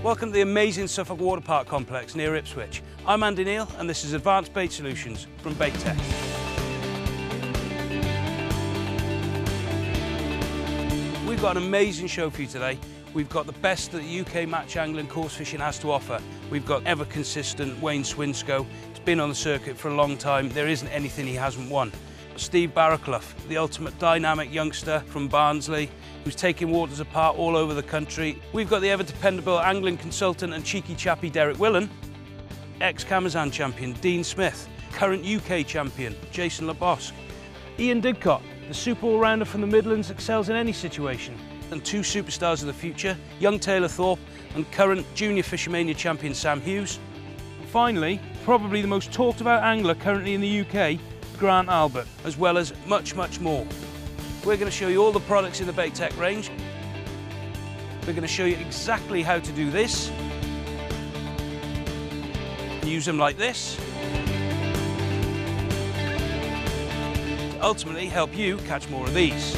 Welcome to the amazing Suffolk Water Park complex near Ipswich. I'm Andy Neal and this is Advanced Bait Solutions from Bait Tech. We've got an amazing show for you today. We've got the best that the UK match angling coarse fishing has to offer. We've got ever consistent Wayne Swinscoe. He's been on the circuit for a long time. There isn't anything he hasn't won. Steve Barraclough, the ultimate dynamic youngster from Barnsley, who's taking waters apart all over the country. We've got the ever dependable angling consultant and cheeky chappy Derek Willen, ex-Camazan champion Dean Smith, current UK champion Jason LeBosque, Ian Didcott, the super all-rounder from the Midlands, excels in any situation, and two superstars of the future, young Taylor Thorpe and current junior Fishermania champion Sam Hughes. And finally, probably the most talked about angler currently in the UK, Grant Albert, as well as much, much more. We're going to show you all the products in the Bait Tech range. We're going to show you exactly how to do this. Use them like this. To ultimately help you catch more of these.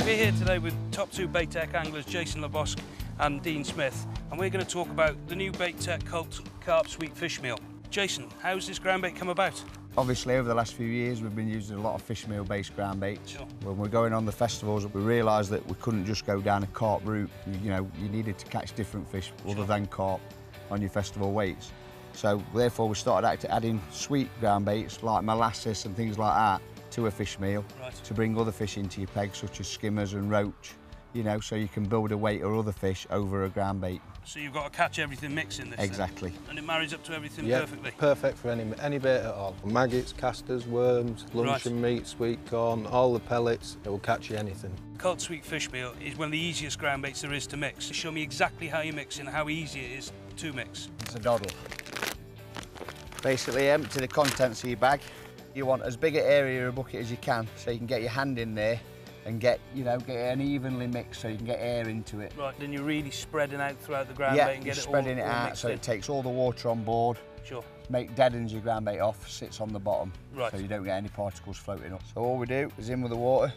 We're here today with top two Bait Tech anglers, Jason LeBosque and Dean Smith, and we're going to talk about the new Bait Tech Cult Carp Sweet Fish Meal. Jason, how's this ground bait come about? Obviously, over the last few years, we've been using a lot of fish meal-based ground baits. Sure. When we're going on the festivals, we realised that we couldn't just go down a carp route. You know, you needed to catch different fish other than carp on your festival weights. So, therefore, we started adding sweet ground baits like molasses and things like that to a fish meal to bring other fish into your peg, such as skimmers and roach, you know, so you can build a weight or other fish over a ground bait. So you've got to catch everything mixed in this. Exactly. Then? And it marries up to everything perfectly. Perfect for any bait at all. Maggots, casters, worms, luncheon meat, sweet corn, all the pellets, it will catch you anything. Cult Sweet Fish Meal is one of the easiest ground baits there is to mix. Show me exactly how you mix and how easy it is to mix. It's a doddle. Basically empty the contents of your bag. You want as big an area of a bucket as you can, so you can get your hand in there and get it evenly mixed, so you can get air into it. Right, then you're really spreading out throughout the ground bait and get it all spreading it out mixed so in. it takes all the water on board. Sure. Deadens your ground bait off, sits on the bottom, right, so you don't get any particles floating up. So all we do is in with the water.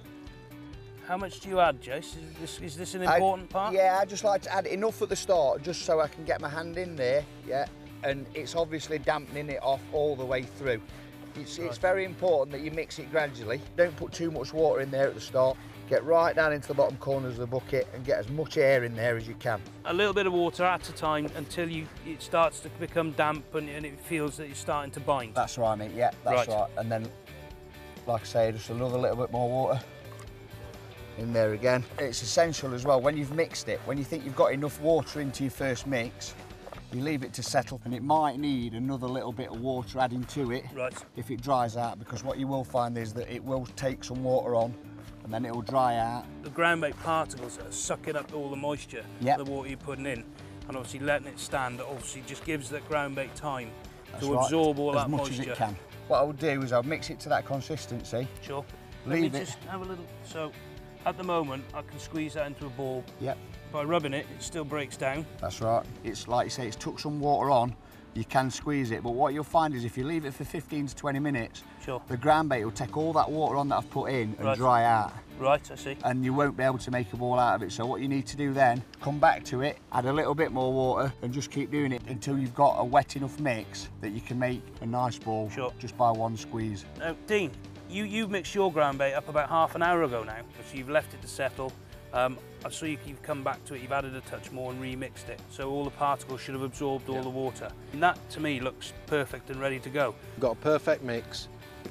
How much do you add, Jace? Is this an important part? Yeah, I just like to add enough at the start, just so I can get my hand in there, yeah, and it's obviously dampening it off all the way through. It's very important that you mix it gradually. Don't put too much water in there at the start. Get right down into the bottom corners of the bucket and get as much air in there as you can. A little bit of water at a time until it starts to become damp and it feels that it's starting to bind. That's right, mate, yeah, that's right. And then, like I say, just another little bit more water in there again. It's essential as well, when you've mixed it, when you think you've got enough water into your first mix, you leave it to settle, and it might need another little bit of water adding to it if it dries out, because what you will find is that it will take some water on and then it will dry out. The ground bait particles are sucking up all the moisture, the water you're putting in, and obviously letting it stand obviously just gives that ground bait time to absorb all that moisture. As much as it can. What I would do is I'll mix it to that consistency. Sure. Leave Let me just have a little, so at the moment I can squeeze that into a ball. Yep. By rubbing it, it still breaks down. That's right. It's like you say, it's took some water on, you can squeeze it, but what you'll find is if you leave it for 15 to 20 minutes, the ground bait will take all that water on that I've put in and dry out. Right, I see. And you won't be able to make a ball out of it. So what you need to do then, come back to it, add a little bit more water and just keep doing it until you've got a wet enough mix that you can make a nice ball just by one squeeze. Now, Dean, you've mixed your ground bait up about half an hour ago now, so you've left it to settle. I saw you've come back to it, you've added a touch more and remixed it, so all the particles should have absorbed all the water. And that, to me, looks perfect and ready to go. We've got a perfect mix,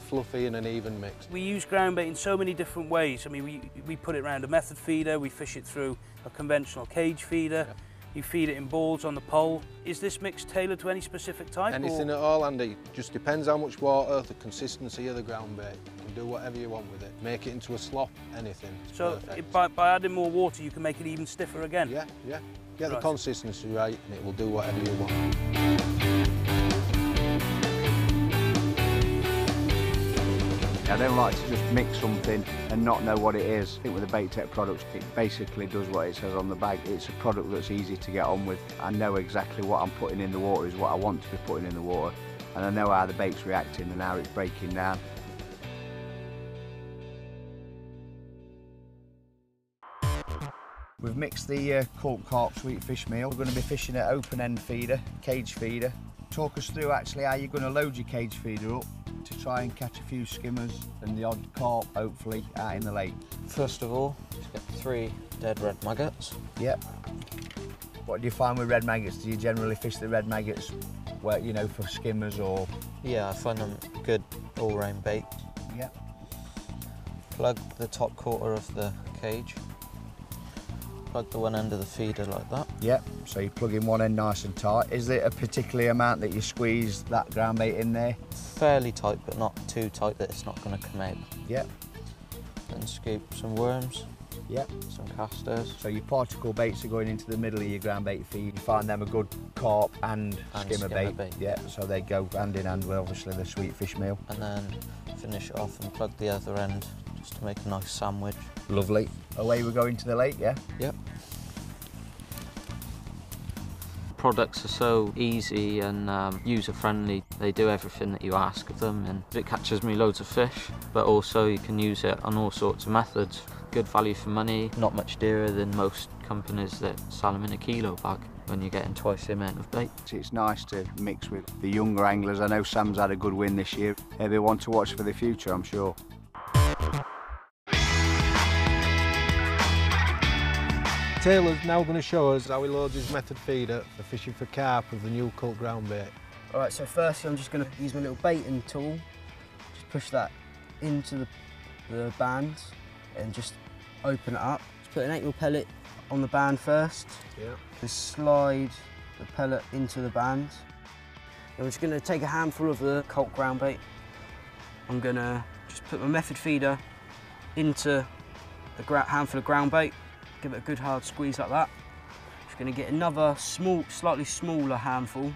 fluffy and an even mix. We use ground bait in so many different ways. I mean, we put it around a method feeder, we fish it through a conventional cage feeder, you feed it in balls on the pole. Is this mix tailored to any specific type? Anything at all, Andy. Just depends how much water, the consistency of the ground bait. You can do whatever you want with it. Make it into a slop, anything. So by adding more water, you can make it even stiffer again? Yeah, yeah. Get the consistency right and it will do whatever you want. I don't like to just mix something and not know what it is. I think with the Bait Tech products, it basically does what it says on the bag. It's a product that's easy to get on with. I know exactly what I'm putting in the water is what I want to be putting in the water, and I know how the bait's reacting and how it's breaking down. We've mixed the Carp sweet fish meal. We're going to be fishing an open end feeder, cage feeder. Talk us through actually how you're going to load your cage feeder up to try and catch a few skimmers and the odd carp, hopefully, out in the lake. First of all, just get 3 dead red maggots. Yep. What do you find with red maggots? Do you generally fish the red maggots, where, you know, for skimmers or? Yeah, I find them good all-round bait. Yep. Plug the top quarter of the cage. Plug the one end of the feeder like that. Yep, so you plug in one end nice and tight. Is there a particular amount that you squeeze that ground bait in there? Fairly tight, but not too tight that it's not going to come out. Yep. Then scoop some worms. Yep. Some casters. So your particle baits are going into the middle of your ground bait feed. You find them a good carp and skimmer bait. Yeah, so they go hand in hand with obviously the sweet fish meal. And then finish it off and plug the other end just to make a nice sandwich. Lovely. Away we go into the lake, yeah? Yep. Products are so easy and user-friendly. They do everything that you ask of them, and it catches me loads of fish, but also you can use it on all sorts of methods. Good value for money, not much dearer than most companies that sell them in a kilo bag when you're getting twice the amount of bait. It's nice to mix with the younger anglers. I know Sam's had a good win this year. He'll be one to watch for the future, I'm sure. Taylor's now going to show us how he loads his method feeder for fishing for carp with the new Cult ground bait. Alright, so firstly I'm just going to use my little baiting tool, just push that into the band and just open it up. Just put an 8mm pellet on the band first, just slide the pellet into the band. And I'm just going to take a handful of the Cult ground bait. I'm going to just put my method feeder into the handful of ground bait. Give it a good hard squeeze like that. Just going to get another slightly smaller handful.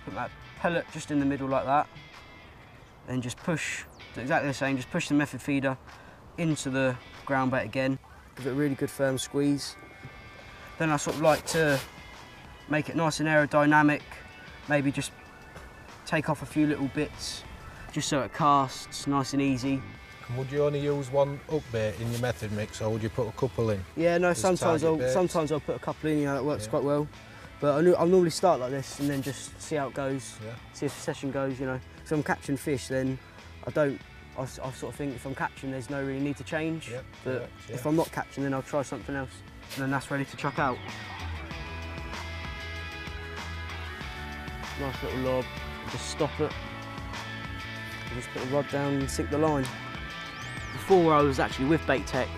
Put that pellet just in the middle like that. Then just push, exactly the same, just push the method feeder into the ground bait again. Give it a really good firm squeeze. Then I sort of like to make it nice and aerodynamic. Maybe just take off a few little bits, just so it casts nice and easy. And would you only use one up bait in your method mix, or would you put a couple in? Yeah, no, sometimes I'll put a couple in, you know, that works quite well. But I'll normally start like this and then just see how it goes, see if the session goes, you know. If I'm catching fish, then I sort of think if I'm catching, there's no really need to change. But if I'm not catching, then I'll try something else. And then that's ready to chuck out. Nice little lob, just stop it. And just put the rod down and sink the line. Before I was actually with Bait Tech,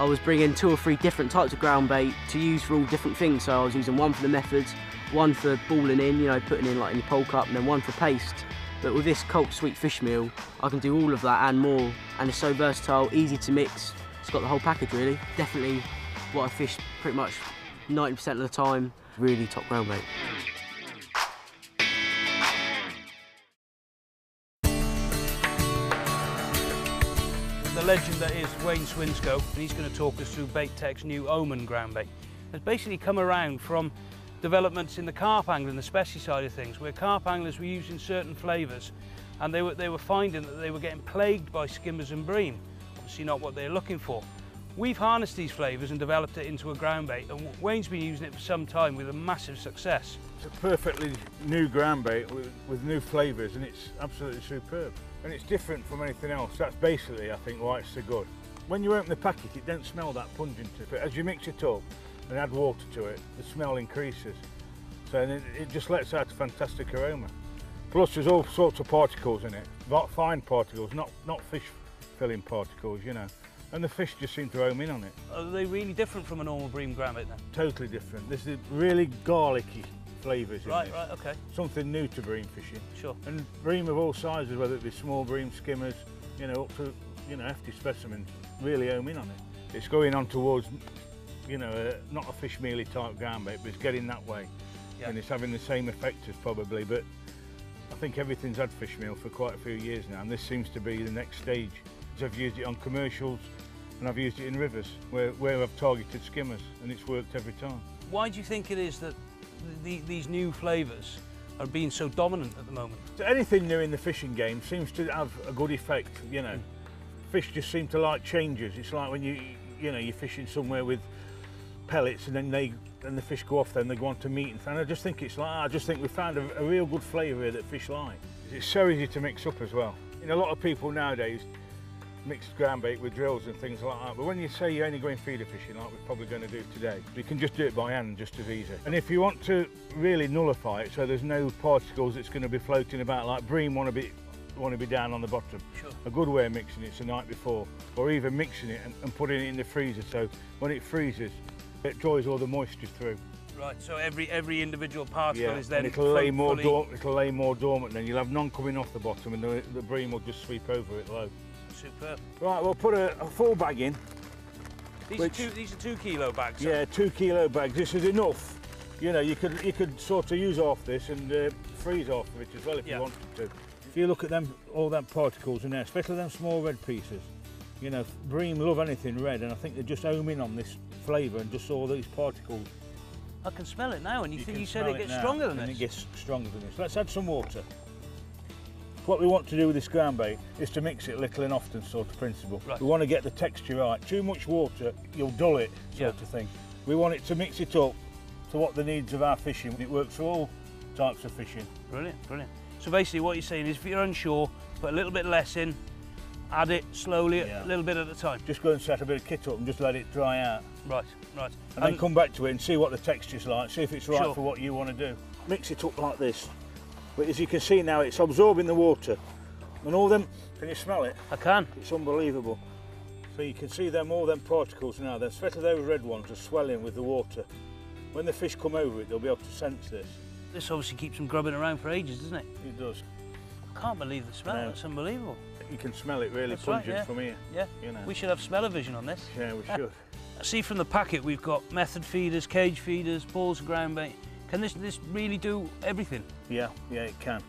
I was bringing 2 or 3 different types of ground bait to use for all different things. So I was using one for the methods, one for balling in, you know, putting in like in your pole cup, and then one for paste. But with this Cult sweet fish meal, I can do all of that and more, and it's so versatile, easy to mix. It's got the whole package really. Definitely what I fish pretty much 90% of the time. Really top ground bait. The legend that is Wayne Swinscoe, and he's going to talk us through Bait Tech's new Omen ground bait. It's basically come around from developments in the carp angling, the specialty side of things, where carp anglers were using certain flavours, and they were finding that they were getting plagued by skimmers and bream. Obviously not what they're looking for. We've harnessed these flavours and developed it into a ground bait, and Wayne's been using it for some time with a massive success. It's a perfectly new ground bait with new flavours, and it's absolutely superb. And it's different from anything else. That's basically, I think, why it's so good. When you open the packet, it don't smell that pungent, but as you mix it up and add water to it, the smell increases. So it just lets out a fantastic aroma. Plus, there's all sorts of particles in it, fine particles, not fish filling particles, you know. And the fish just seem to home in on it. Are they really different from a normal bream ground bait then? Totally different. There's really garlicky flavours in this. Right, okay. Something new to bream fishing. Sure. And bream of all sizes, whether it be small bream, skimmers, you know, up to, you know, hefty specimens, really home in on it. It's going on towards, you know, not a fish mealy type ground bait, but it's getting that way. Yeah. And it's having the same effect as probably, but I think everything's had fish meal for quite a few years now, and this seems to be the next stage. So I've used it on commercials, and I've used it in rivers where I've targeted skimmers, and it's worked every time. Why do you think it is that these new flavours are being so dominant at the moment? So anything new in the fishing game seems to have a good effect, you know. Fish just seem to like changes. It's like when you're fishing somewhere with pellets, and then the fish go off, then they go on to meat, and I just think it's like, I just think we found a real good flavour here that fish like. It's so easy to mix up as well. You know, a lot of people nowadays mix ground bait with drills and things like that, but when you say you're only going feeder fishing like we're probably going to do today, you can just do it by hand just as easy. And if you want to really nullify it so there's no particles that's going to be floating about, like bream want to be down on the bottom. Sure. A good way of mixing it's the night before, or even mixing it and putting it in the freezer, so when it freezes it draws all the moisture through. Right, so every individual particle is then it'll lay more dormant, then you'll have none coming off the bottom, and the bream will just sweep over it low. Superb. Right, we'll put a full bag in. These are 2 kilo bags. Yeah, 2 kilo bags. This is enough. You know, you could sort of use half this and freeze half of it as well if you wanted to. If you look at them, all them particles in there, especially them small red pieces, you know, bream love anything red, and I think they just home in on this flavour and just all these particles. I can smell it now, and you said it gets now, stronger than this. It gets stronger than this. Let's add some water. What we want to do with this ground bait is to mix it little and often sort of principle. Right. We want to get the texture right. Too much water, you'll dull it sort of thing. We want it to mix it up to what the needs of our fishing. It works for all types of fishing. Brilliant, brilliant. So basically what you're saying is if you're unsure, put a little bit less in, add it slowly, a little bit at a time. Just go and set a bit of kit up and just let it dry out. Right, right. And then come back to it and see what the texture's like, see if it's right for what you want to do. Mix it up like this. But as you can see now, it's absorbing the water. And all them, can you smell it? I can. It's unbelievable. So you can see them, all them particles now, especially those red ones, are swelling with the water. When the fish come over it, they'll be able to sense this. This obviously keeps them grubbing around for ages, doesn't it? It does. I can't believe the smell, it's unbelievable. You can smell it really pungent from here. Yeah, you know. We should have smell-o-vision on this. Yeah, we should. I see from the packet we've got method feeders, cage feeders, balls of ground bait. Can this really do everything? Yeah, it can.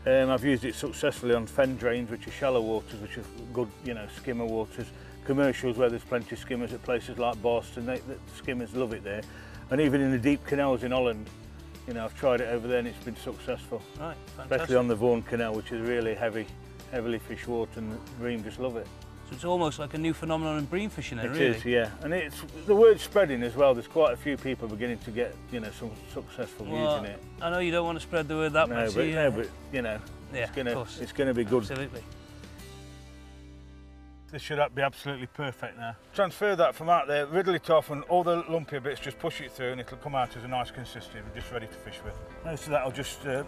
I've used it successfully on fen drains, which are shallow waters, which are good, you know, skimmer waters. Commercials where there's plenty of skimmers at places like Boston, the skimmers love it there. And even in the deep canals in Holland, you know, I've tried it over there and it's been successful. Right, fantastic. Especially on the Vaughan Canal, which is really heavily fish water, and the bream just love it. So it's almost like a new phenomenon in bream fishing then, really? It is, yeah. And the word's spreading as well. There's quite a few people beginning to get, you know, some successful using it. I know you don't want to spread the word that much. But you know, it's going to be good. Absolutely. This should be absolutely perfect now. Transfer that from out there, riddle it off, and all the lumpy bits, just push it through and it'll come out as a nice consistency, just ready to fish with. Most of that will just go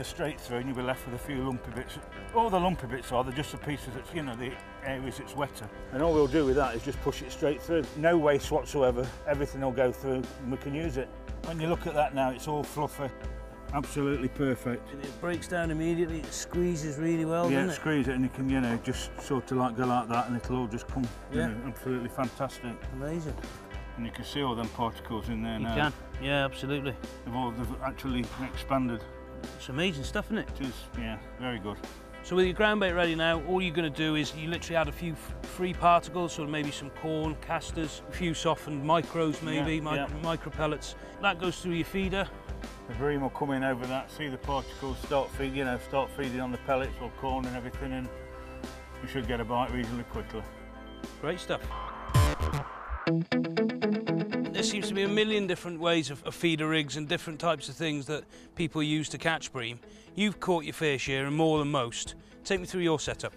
straight through and you'll be left with a few lumpy bits. All the lumpy bits they're just the pieces that's, you know, the areas that's wetter. And all we'll do with that is just push it straight through. No waste whatsoever, everything will go through and we can use it. When you look at that now, it's all fluffy. Absolutely perfect. It breaks down immediately, it squeezes really well, doesn't it? Yeah, squeeze it and you can, you know, just sort of like go like that and it'll all just come, you know, absolutely fantastic. Amazing. And you can see all them particles in there now. You can, yeah, absolutely. They've actually expanded. It's amazing stuff, isn't it? It is, yeah, very good. So with your ground bait ready now, all you're going to do is you literally add a few free particles, so maybe some corn, casters, a few softened micros maybe, micro pellets. That goes through your feeder. The bream will come in over that, see the particles, start feeding on the pellets or corn and everything, and you should get a bite reasonably quickly. Great stuff. There seems to be a million different ways of feeder rigs and different types of things that people use to catch bream. You've caught your fair share and more than most. Take me through your setup.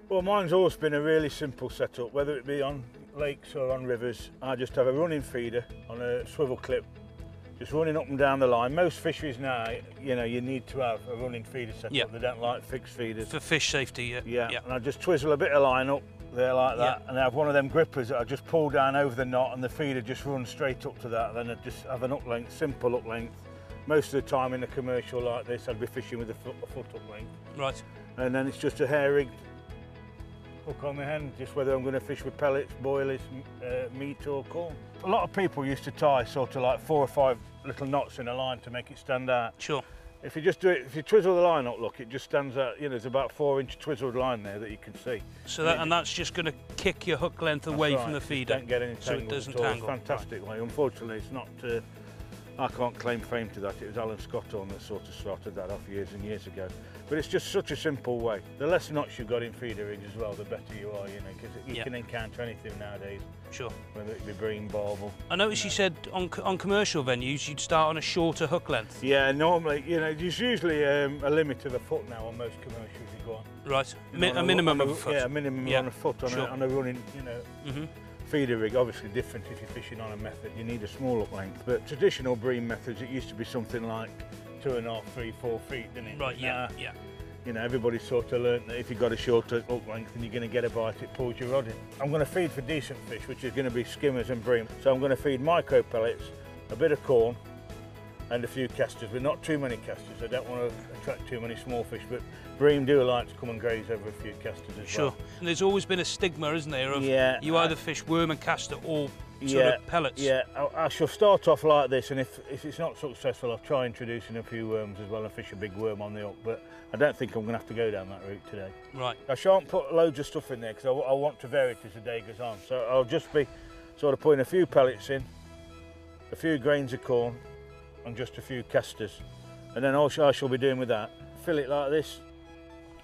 Well, mine's always been a really simple setup, whether it be on lakes or on rivers. I just have a running feeder on a swivel clip, just running up and down the line. Most fisheries now, you know, you need to have a running feeder set up. They don't like fixed feeders. For fish safety, yeah. And I just twizzle a bit of line up there like that, and I have one of them grippers that I just pull down over the knot and the feeder just runs straight up to that. Then I just have an up length, simple up length. Most of the time in a commercial like this, I'd be fishing with a foot up length. Right. And then it's just a hair rigged hook on the hand, just whether I'm going to fish with pellets, boilies, meat or corn. A lot of people used to tie sort of like 4 or 5 little knots in a line to make it stand out. Sure. If you just do it, if you twizzle the line up, look, it just stands out, you know, there's about 4-inch twizzled line there that you can see. So that, and that's just going to kick your hook length away from the feeder. Don't get any so it doesn't tangle. Fantastic way. Unfortunately, it's not. I can't claim fame to that. It was Alan Scotton that sort of started that off years and years ago. But it's just such a simple way. The less knots you've got in feeder rigs as well, the better you are, you know, because you can encounter anything nowadays. Sure. Whether it be bream, barbel. I noticed you said on commercial venues you'd start on a shorter hook length. Yeah, normally, you know, there's usually a limit of a foot now on most commercials you go on. Right. You know, a minimum of a foot. Yeah, a minimum on a foot on a running, you know. Feeder rig, obviously different if you're fishing on a method, you need a small hook length. But traditional bream methods, it used to be something like 2.5, 3, 4 feet, didn't it? Right, yeah. You know, everybody sort of learnt that if you've got a shorter hook length and you're going to get a bite, it pulls your rod in. I'm going to feed for decent fish, which is going to be skimmers and bream. So I'm going to feed micro pellets, a bit of corn, and a few casters, but not too many casters. I don't want to attract too many small fish, but bream do like to come and graze over a few casters as well. Sure. And there's always been a stigma, isn't there, of you either fish worm and caster or sort of pellets. Yeah, I shall start off like this, and if it's not successful, I'll try introducing a few worms as well and fish a big worm on the hook, but I don't think I'm going to have to go down that route today. Right. I shan't put loads of stuff in there because I want to vary it as the day goes on. So I'll just be sort of putting a few pellets in, a few grains of corn, and just a few casters. And then all I shall be doing with that, fill it like this.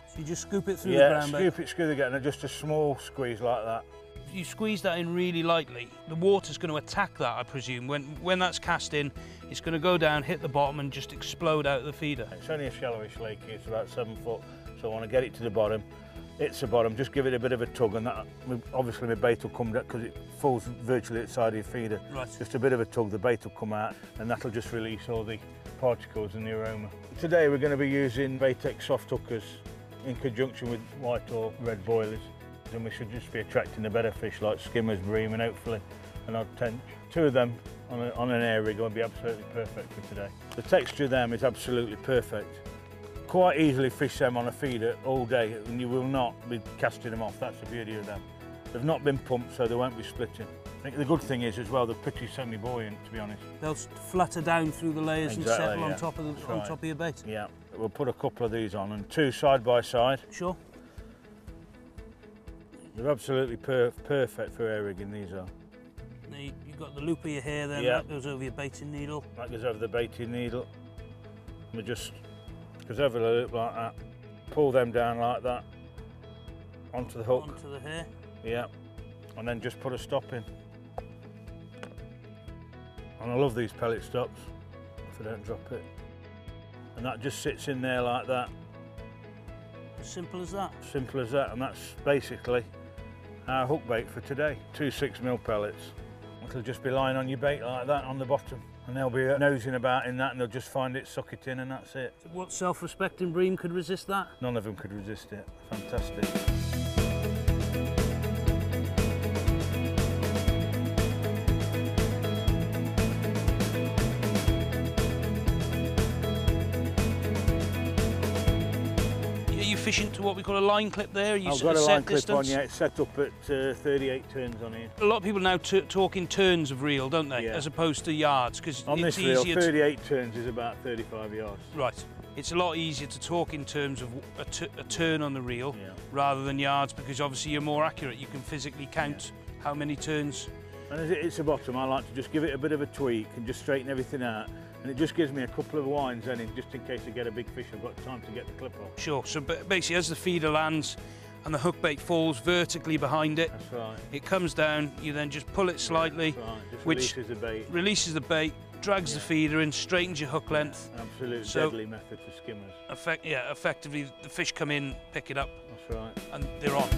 So you just scoop it through the ground bait? Yeah, scoop it, and just a small squeeze like that. If you squeeze that in really lightly, the water's going to attack that, I presume. When that's cast in, it's going to go down, hit the bottom and just explode out of the feeder. It's only a shallowish lake, it's about 7 foot, so I want to get it to the bottom. It's the bottom, just give it a bit of a tug, and that obviously my bait will come down because it falls virtually outside your feeder. Right. Just a bit of a tug, the bait will come out, and that'll just release all the particles and the aroma. Today we're going to be using Baitex soft hookers in conjunction with white or red boilers, and we should just be attracting the better fish like skimmers, bream, and hopefully an odd tench. 2 of them on an air rig will be absolutely perfect for today. The texture of them is absolutely perfect. Quite easily fish them on a feeder all day and you will not be casting them off. That's the beauty of them. They've not been pumped, so they won't be splitting. I think the good thing is as well, they're pretty semi-buoyant, to be honest. They'll flutter down through the layers and settle on top of your bait. Yeah, we'll put a couple of these on, and 2 side by side. Sure. They're absolutely perfect for air rigging, these are. Now you've got the loop of your hair there, that goes over your baiting needle. That goes over the baiting needle. We just goes over the loop like that. Pull them down like that onto the hook. Onto the hair. Yeah, and then just put a stop in. And I love these pellet stops if I don't drop it. And that just sits in there like that. As simple as that? Simple as that, and that's basically our hook bait for today. 2 6mm pellets. It'll just be lying on your bait like that on the bottom, and they'll be nosing about in that and they'll just find it, suck it in, and that's it. What self-respecting bream could resist that? None of them could resist it. Fantastic. Fishing to what we call a line clip there? I've got a line clip on, yeah, it's set up at 38 turns on here. A lot of people now talk in turns of reel, don't they? Yeah. As opposed to yards, because on this reel, 38 turns is about 35 yards. Right. It's a lot easier to talk in terms of a turn on the reel rather than yards, because obviously you're more accurate. You can physically count how many turns. And as it's the bottom, I like to just give it a bit of a tweak and just straighten everything out. And it just gives me a couple of winds then, just in case I get a big fish, I've got time to get the clip off. Sure, so basically as the feeder lands and the hook bait falls vertically behind it, that's right. It comes down, you then just pull it slightly, right. Just which releases the bait, drags the feeder in, straightens your hook length. Absolute deadly method for skimmers. Effectively the fish come in, pick it up, that's right, and they're on.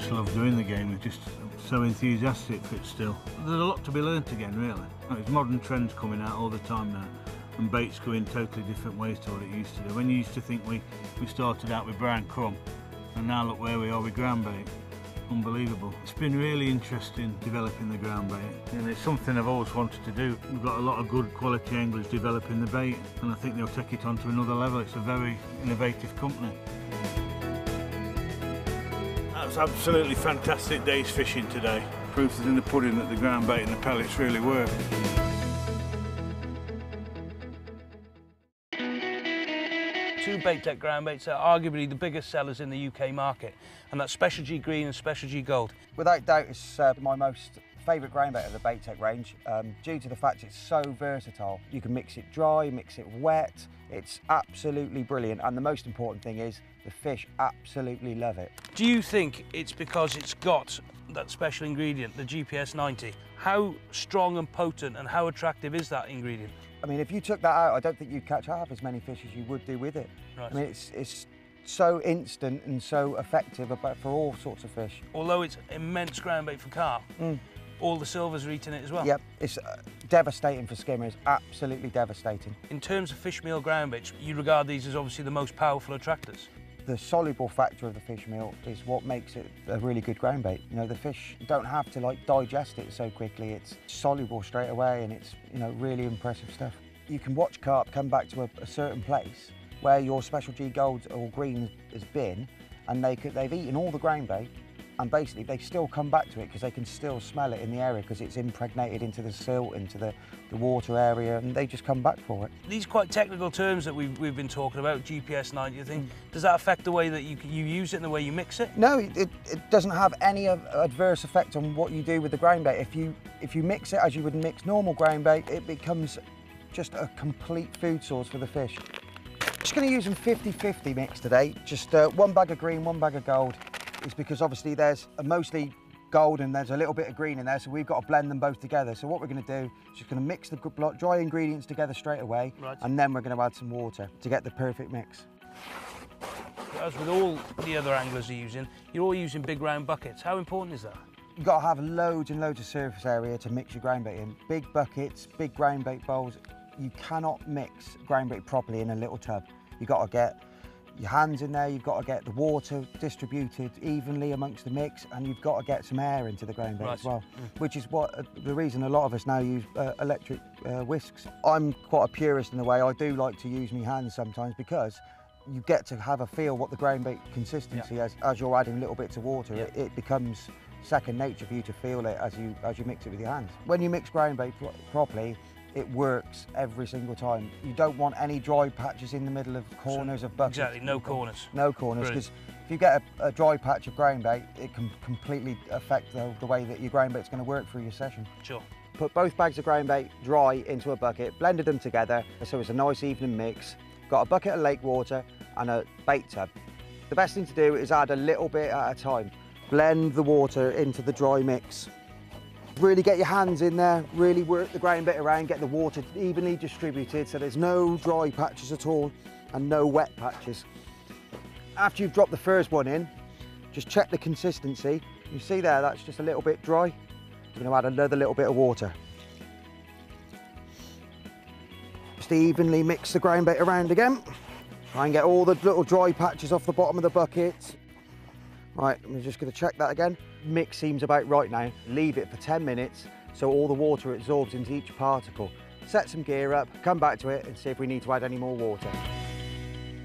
I love doing the game, it's just so enthusiastic for it still. There's a lot to be learnt again, really. There's modern trends coming out all the time now, and baits go in totally different ways to what it used to do. When you used to think we started out with brown crumb, and now look where we are with ground bait. unbelievable. It's been really interesting developing the ground bait, and it's something I've always wanted to do. We've got a lot of good quality anglers developing the bait, and I think they'll take it on to another level. It's a very innovative company. That was absolutely fantastic day's fishing today. Proof is in the pudding that the ground bait and the pellets really work. Two bait tech ground baits are arguably the biggest sellers in the UK market, and that's Special G Green and Special G Gold. Without doubt, it's my most favourite ground bait of the bait tech range, due to the fact it's so versatile. You can mix it dry, mix it wet. It's absolutely brilliant, and the most important thing is the fish absolutely love it. Do you think it's because it's got that special ingredient, the GPS 90? How strong and potent and how attractive is that ingredient? I mean, if you took that out, I don't think you'd catch half as many fish as you would do with it. Right. I mean, it's so instant and so effective for all sorts of fish. Although it's immense ground bait for carp, all the silvers are eating it as well. Yep, it's devastating for skimmers, absolutely devastating. In terms of fish meal ground baits, you regard these as obviously the most powerful attractors. The soluble factor of the fish meal is what makes it a really good ground bait. You know, the fish don't have to like digest it so quickly. It's soluble straight away, and it's, you know, really impressive stuff. You can watch carp come back to a certain place where your Special G Gold or Green has been, and they've eaten all the ground bait, and basically they still come back to it because they can still smell it in the area because it's impregnated into the silt, into the water area, and they just come back for it. These quite technical terms that we've been talking about, GPS 90, I think, does that affect the way that you use it and the way you mix it? No, it doesn't have any adverse effect on what you do with the ground bait. If you mix it as you would mix normal ground bait, it becomes just a complete food source for the fish. Just going to use them 50-50 mix today. Just one bag of green, one bag of gold. It's because obviously there's mostly gold and there's a little bit of green in there, so we've got to blend them both together. So what we're going to do is just going to mix the dry ingredients together straight away, right, and then we're going to add some water to get the perfect mix. As with all the other anglers are using, you're all using big round buckets. How important is that? You've got to have loads and loads of surface area to mix your ground bait in. Big buckets, big ground bait bowls. You cannot mix ground bait properly in a little tub. You've got to get your hands in there, you've got to get the water distributed evenly amongst the mix, and you've got to get some air into the ground bait as well, which is the reason a lot of us now use electric whisks. I'm quite a purist in the way. I do like to use my hands sometimes because you get to have a feel what the ground bait consistency as you're adding little bits of water. It becomes second nature for you to feel it as you mix it with your hands. When you mix ground bait properly, it works every single time. You don't want any dry patches in the middle of corners of buckets. Exactly, no corners. No corners, because if you get a dry patch of ground bait, it can completely affect the way that your ground bait's going to work through your session. Sure. Put both bags of ground bait dry into a bucket, blended them together, so it's a nice even mix. Got a bucket of lake water and a bait tub. The best thing to do is add a little bit at a time. Blend the water into the dry mix. Really get your hands in there, really work the ground bait around, get the water evenly distributed so there's no dry patches at all and no wet patches. After you've dropped the first one in, just check the consistency. You see there, that's just a little bit dry. You're going to add another little bit of water. Just evenly mix the ground bait around again. Try and get all the little dry patches off the bottom of the bucket. Right, I'm just going to check that again. Mix seems about right now. Leave it for 10 minutes so all the water absorbs into each particle. Set some gear up, come back to it and see if we need to add any more water.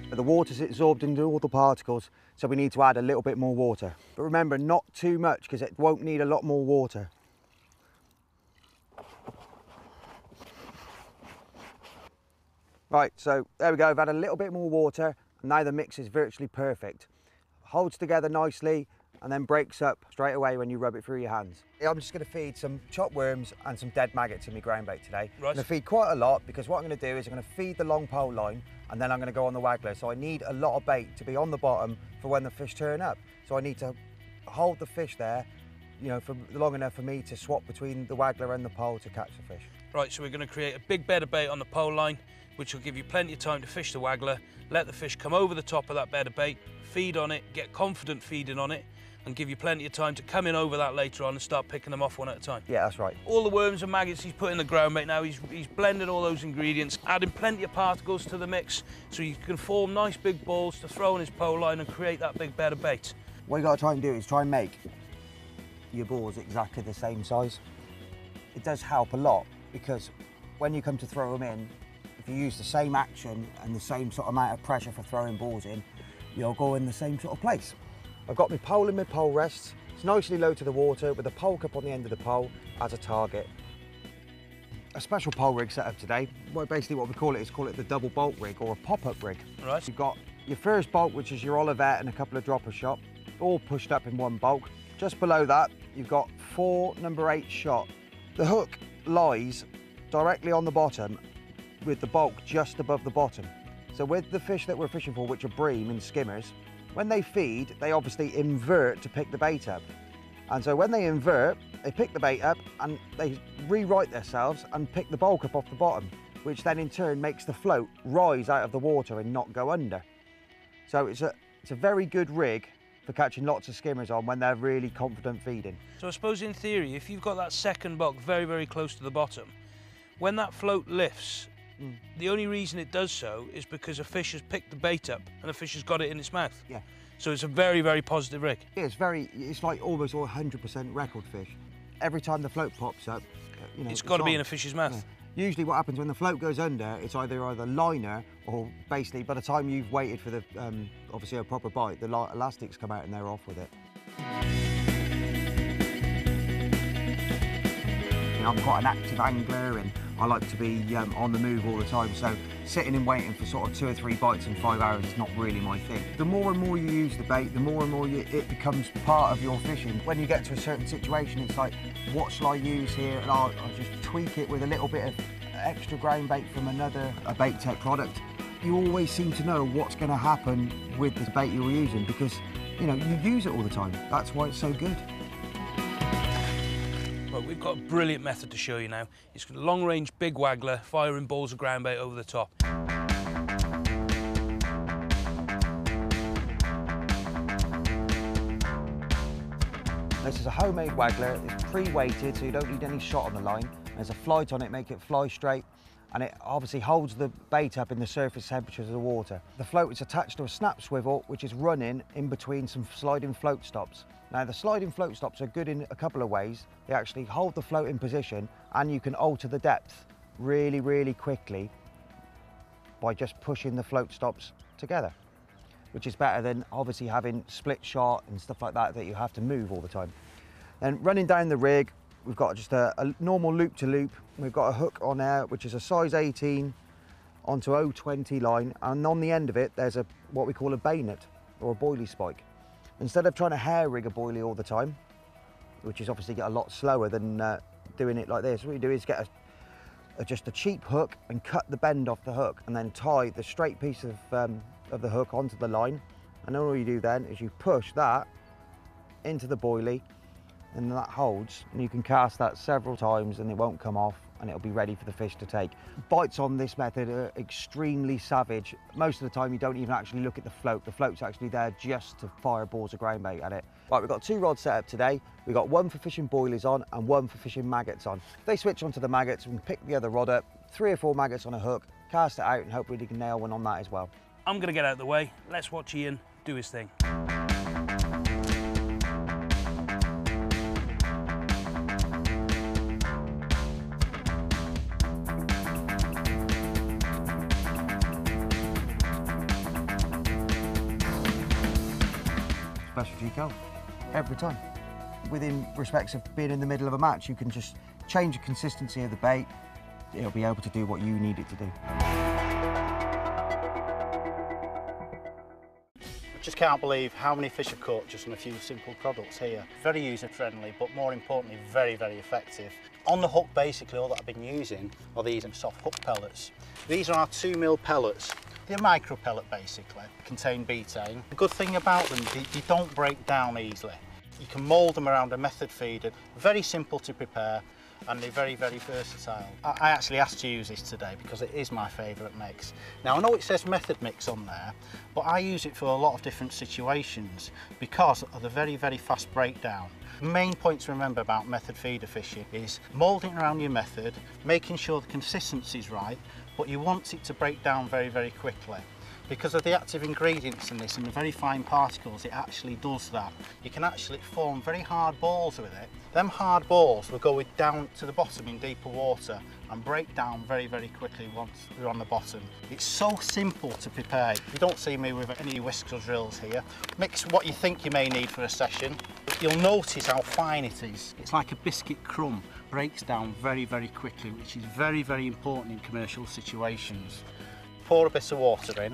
The water's absorbed into all the particles, so we need to add a little bit more water. But remember, not too much because it won't need a lot more water. Right, so there we go. I've had a little bit more water and now the mix is virtually perfect. Holds together nicely and then breaks up straight away when you rub it through your hands. I'm just going to feed some chopped worms and some dead maggots in my ground bait today. Right. I'm going to feed quite a lot because what I'm going to do is I'm going to feed the long pole line and then I'm going to go on the waggler. So I need a lot of bait to be on the bottom for when the fish turn up. So I need to hold the fish there, you know, for long enough for me to swap between the waggler and the pole to catch the fish. Right, so we're going to create a big bed of bait on the pole line, which will give you plenty of time to fish the waggler, let the fish come over the top of that bed of bait, feed on it, get confident feeding on it, and give you plenty of time to come in over that later on and start picking them off one at a time. Yeah, that's right. All the worms and maggots he's put in the ground bait now, he's blending all those ingredients, adding plenty of particles to the mix so you can form nice big balls to throw on his pole line and create that big bed of bait. What you got to try and do is try and make your bores exactly the same size. It does help a lot because when you come to throw them in, if you use the same action and the same sort of amount of pressure for throwing balls in, you'll go in the same sort of place. I've got my pole and my pole rests. It's nicely low to the water with a pole cup on the end of the pole as a target. A special pole rig set up today. Well, basically what we call it the double bolt rig or a pop-up rig. Right. You've got your first bolt, which is your Olivet and a couple of dropper shot, all pushed up in one bulk. Just below that, you've got 4 number 8 shot. The hook lies directly on the bottom with the bulk just above the bottom. So with the fish that we're fishing for, which are bream and skimmers, when they feed, they obviously invert to pick the bait up. And so when they invert, they pick the bait up and they rewrite themselves and pick the bulk up off the bottom, which then in turn makes the float rise out of the water and not go under. So it's a very good rig for catching lots of skimmers on when they're really confident feeding. So I suppose in theory, if you've got that second bulk very, very close to the bottom, when that float lifts, the only reason it does so is because a fish has picked the bait up and the fish has got it in its mouth. Yeah. So it's a very, very positive rig. Yeah, it's like almost 100% record fish. Every time the float pops up, you know, it's got to be in a fish's mouth. Yeah. Usually what happens when the float goes under, it's either liner or basically by the time you've waited for the, obviously a proper bite, the elastics come out and they're off with it. I'm quite an active angler and I like to be on the move all the time, so sitting and waiting for sort of 2 or 3 bites in 5 hours is not really my thing. The more and more you use the bait, the more and more it becomes part of your fishing. When you get to a certain situation, it's like, what shall I use here? And I'll just tweak it with a little bit of extra ground bait from a bait tech product. You always seem to know what's going to happen with the bait you're using because, you know, you use it all the time. That's why it's so good. Well, we've got a brilliant method to show you now. It's a long-range big waggler, firing balls of ground bait over the top. This is a homemade waggler. It's pre-weighted, so you don't need any shot on the line. There's a flight on it, make it fly straight, and it obviously holds the bait up in the surface temperatures of the water. The float is attached to a snap swivel, which is running in between some sliding float stops. Now, the sliding float stops are good in a couple of ways. They actually hold the float in position, and you can alter the depth really, really quickly by just pushing the float stops together, which is better than obviously having split shot and stuff like that you have to move all the time. Then running down the rig, we've got just a normal loop-to-loop. We've got a hook on there, which is a size 18 onto 020 line, and on the end of it, there's what we call a bayonet or a boilie spike. Instead of trying to hair rig a boilie all the time, which is obviously a lot slower than doing it like this, what you do is get just a cheap hook and cut the bend off the hook, and then tie the straight piece of the hook onto the line. And all you do then is you push that into the boilie, and that holds, and you can cast that several times and it won't come off and it'll be ready for the fish to take. Bites on this method are extremely savage. Most of the time you don't even actually look at the float. The float's actually there just to fire balls of ground bait at it. Right, we've got 2 rods set up today. We've got one for fishing boilies on and one for fishing maggots on. If they switch onto the maggots, we can pick the other rod up, 3 or 4 maggots on a hook, cast it out and hopefully we can nail one on that as well. I'm going to get out of the way. Let's watch Ian do his thing. Specialty go every time. Within respects of being in the middle of a match, you can just change the consistency of the bait. It'll be able to do what you need it to do. Just can't believe how many fish are caught just on a few simple products here. Very user friendly, but more importantly, very, very effective. On the hook, basically, all that I've been using are these soft hook pellets. These are our 2mm pellets. They're micro pellet, basically, contain betaine. The good thing about them, they don't break down easily. You can mould them around a method feeder, very simple to prepare, and they're very, very versatile. I actually asked to use this today because it is my favourite mix. Now, I know it says method mix on there, but I use it for a lot of different situations because of the very, very fast breakdown. The main point to remember about method feeder fishing is moulding around your method, making sure the consistency is right, but you want it to break down very, very quickly. Because of the active ingredients in this and the very fine particles, it actually does that. You can actually form very hard balls with it. Them hard balls will go down to the bottom in deeper water and break down very, very quickly once they're on the bottom. It's so simple to prepare. You don't see me with any whisks or drills here. Mix what you think you may need for a session. You'll notice how fine it is. It's like a biscuit crumb, breaks down very, very quickly, which is very, very important in commercial situations. Pour a bit of water in,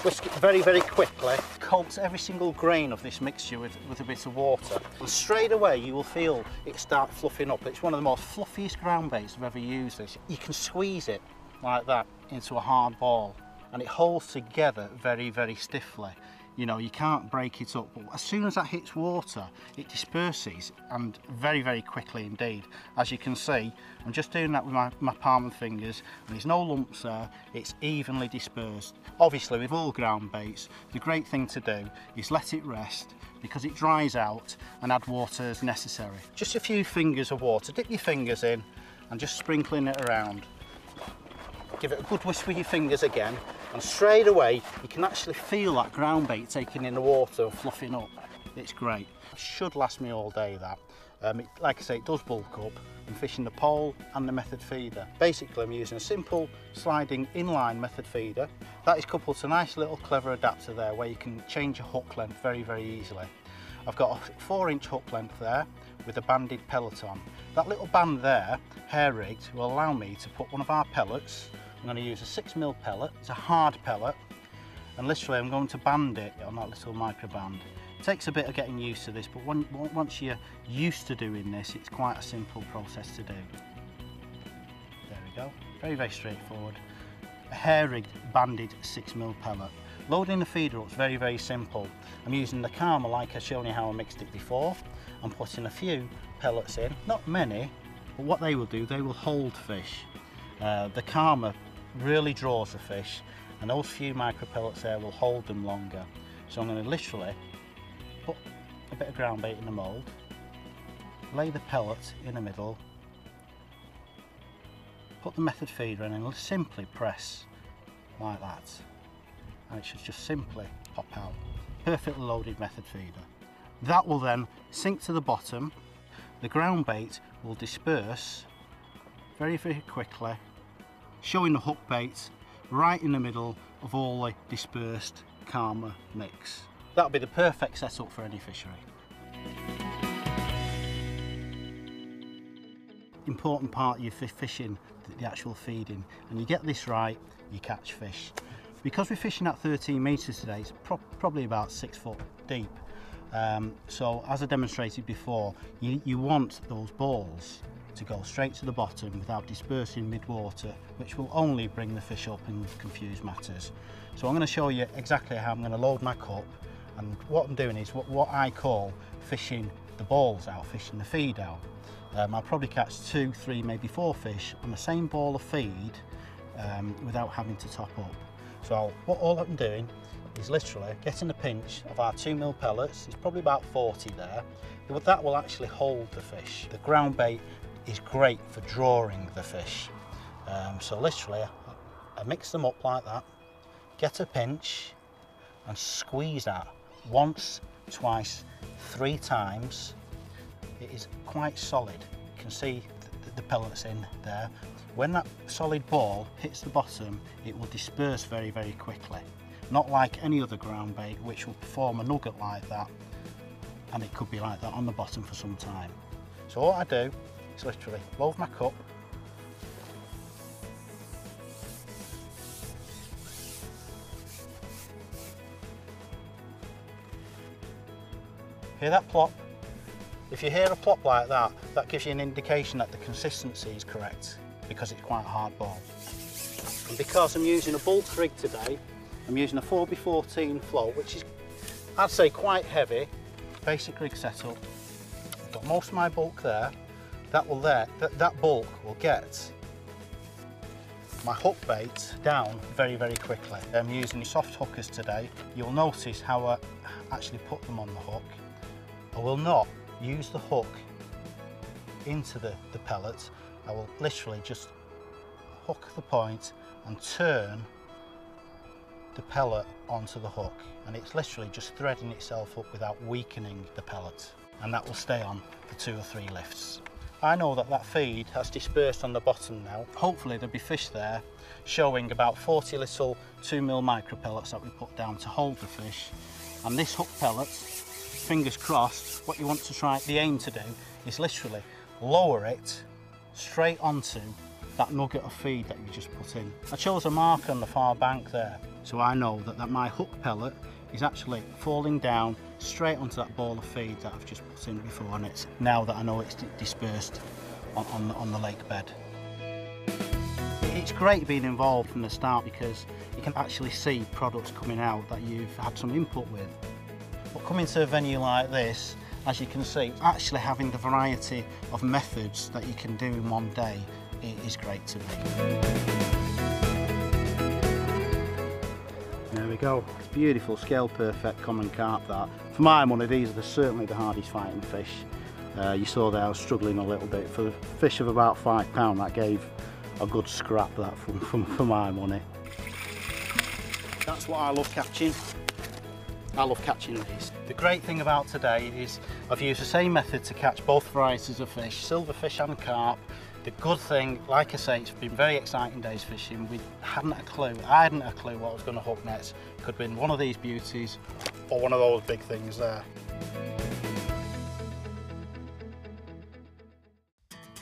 whisk it very, very quickly, coat every single grain of this mixture with a bit of water, and straight away you will feel it start fluffing up. It's one of the most fluffiest ground baits I've ever used. This. You can squeeze it like that into a hard ball and it holds together very, very stiffly. You know, you can't break it up, but as soon as that hits water, it disperses, and very, very quickly indeed. As you can see, I'm just doing that with my palm and fingers, and there's no lumps there, it's evenly dispersed. Obviously, with all ground baits, the great thing to do is let it rest, because it dries out, and add water as necessary. Just a few fingers of water, dip your fingers in, and just sprinkling it around. Give it a good whisk with your fingers again, and straight away you can actually feel that ground bait taking in the water and fluffing up. It's great. It should last me all day, that. Like I say, it does bulk up. I'm fishing the pole and the method feeder. Basically, I'm using a simple sliding inline method feeder. That is coupled to a nice little clever adapter there where you can change your hook length very, very easily. I've got a 4-inch hook length there with a banded pellet on. That little band there, hair rigged, will allow me to put one of our pellets. I'm going to use a 6mm pellet. It's a hard pellet, and literally I'm going to band it on that little micro band. It takes a bit of getting used to this, but once you're used to doing this, it's quite a simple process to do. There we go. Very, very straightforward. A hair rigged banded 6mm pellet. Loading the feeder up is very, very simple. I'm using the Karma like I've shown you how I mixed it before. I'm putting a few pellets in, not many, but what they will do, they will hold fish. The Karma really draws the fish, and those few micro pellets there will hold them longer. So I'm going to literally put a bit of ground bait in the mould, lay the pellet in the middle, put the method feeder in and simply press like that, and it should just simply pop out. Perfectly loaded method feeder. That will then sink to the bottom. The ground bait will disperse very, very quickly, showing the hook bait right in the middle of all the dispersed Karma mix. That'll be the perfect setup for any fishery. Important part of your fishing, the actual feeding, and you get this right, you catch fish. Because we're fishing at 13 metres today, it's probably about 6 foot deep. So as I demonstrated before, you want those balls to go straight to the bottom without dispersing mid-water, which will only bring the fish up and confuse matters. So I'm going to show you exactly how I'm going to load my cup, and what I'm doing is what I call fishing the balls out, fishing the feed out. I'll probably catch 2, 3, maybe 4 fish on the same ball of feed without having to top up. So all I'm doing is literally getting a pinch of our 2mm pellets. There's probably about 40 there, but that will actually hold the fish. The ground bait is great for drawing the fish. So literally I mix them up like that, get a pinch and squeeze that once, twice, 3 times. It is quite solid. You can see the pellets in there. When that solid ball hits the bottom, it will disperse very, very quickly. Not like any other ground bait, which will form a nugget like that, and it could be like that on the bottom for some time. So what I do is literally load my cup, hear that plop? If you hear a plop like that, that gives you an indication that the consistency is correct, because it's quite a hard ball. And because I'm using a bulk rig today, I'm using a 4x14 float, which is, I'd say, quite heavy. Basic rig setup. I've got most of my bulk there. That bulk will get my hook bait down very, very quickly. I'm using soft hookers today. You'll notice how I actually put them on the hook. I will not use the hook into the pellet. I will literally just hook the point and turn the pellet onto the hook, and it's literally just threading itself up without weakening the pellet, and that will stay on for 2 or 3 lifts. I know that that feed has dispersed on the bottom now. Hopefully there'll be fish there showing about 40 little 2mm micro pellets that we put down to hold the fish. And this hook pellet, fingers crossed, what you want to try, the aim to do is literally lower it straight onto that nugget of feed that you just put in. I chose a mark on the far bank there, so I know that my hook pellet is actually falling down straight onto that ball of feed that I've just put in before, and it's now that I know it's dispersed on the lake bed. It's great being involved from the start because you can actually see products coming out that you've had some input with. But coming to a venue like this, as you can see, actually having the variety of methods that you can do in one day is great to me. There we go, it's beautiful, scale perfect common carp that. For my money, these are certainly the hardest fighting fish. You saw there I was struggling a little bit. For a fish of about £5, that gave a good scrap that for my money. That's what I love catching. I love catching these. The great thing about today is I've used the same method to catch both varieties of fish, silverfish and carp. The good thing, like I say, it's been very exciting days fishing. We hadn't a clue, I hadn't a clue what I was going to hook next. Could have been one of these beauties or one of those big things there.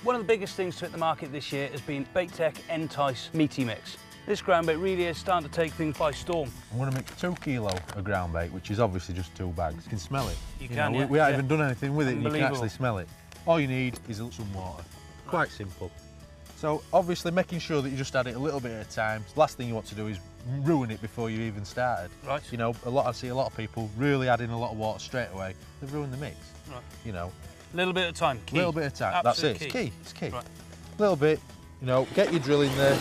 One of the biggest things to hit the market this year has been Baittech Entice Meaty Mix. This ground bait really is starting to take things by storm. I'm going to mix 2 kilo of ground bait, which is obviously just 2 bags. You can smell it. You can, yeah. We haven't even done anything with it, and you can actually smell it. All you need is some water. Quite simple. So obviously making sure that you just add it a little bit at a time. The last thing you want to do is ruin it before you even started. Right. You know, I see a lot of people really adding a lot of water straight away. They've ruined the mix. Right. You know. A little bit of time, key. A little bit of time, Absolute that's it, key. It's key. Right. A little bit, you know, get your drill in there.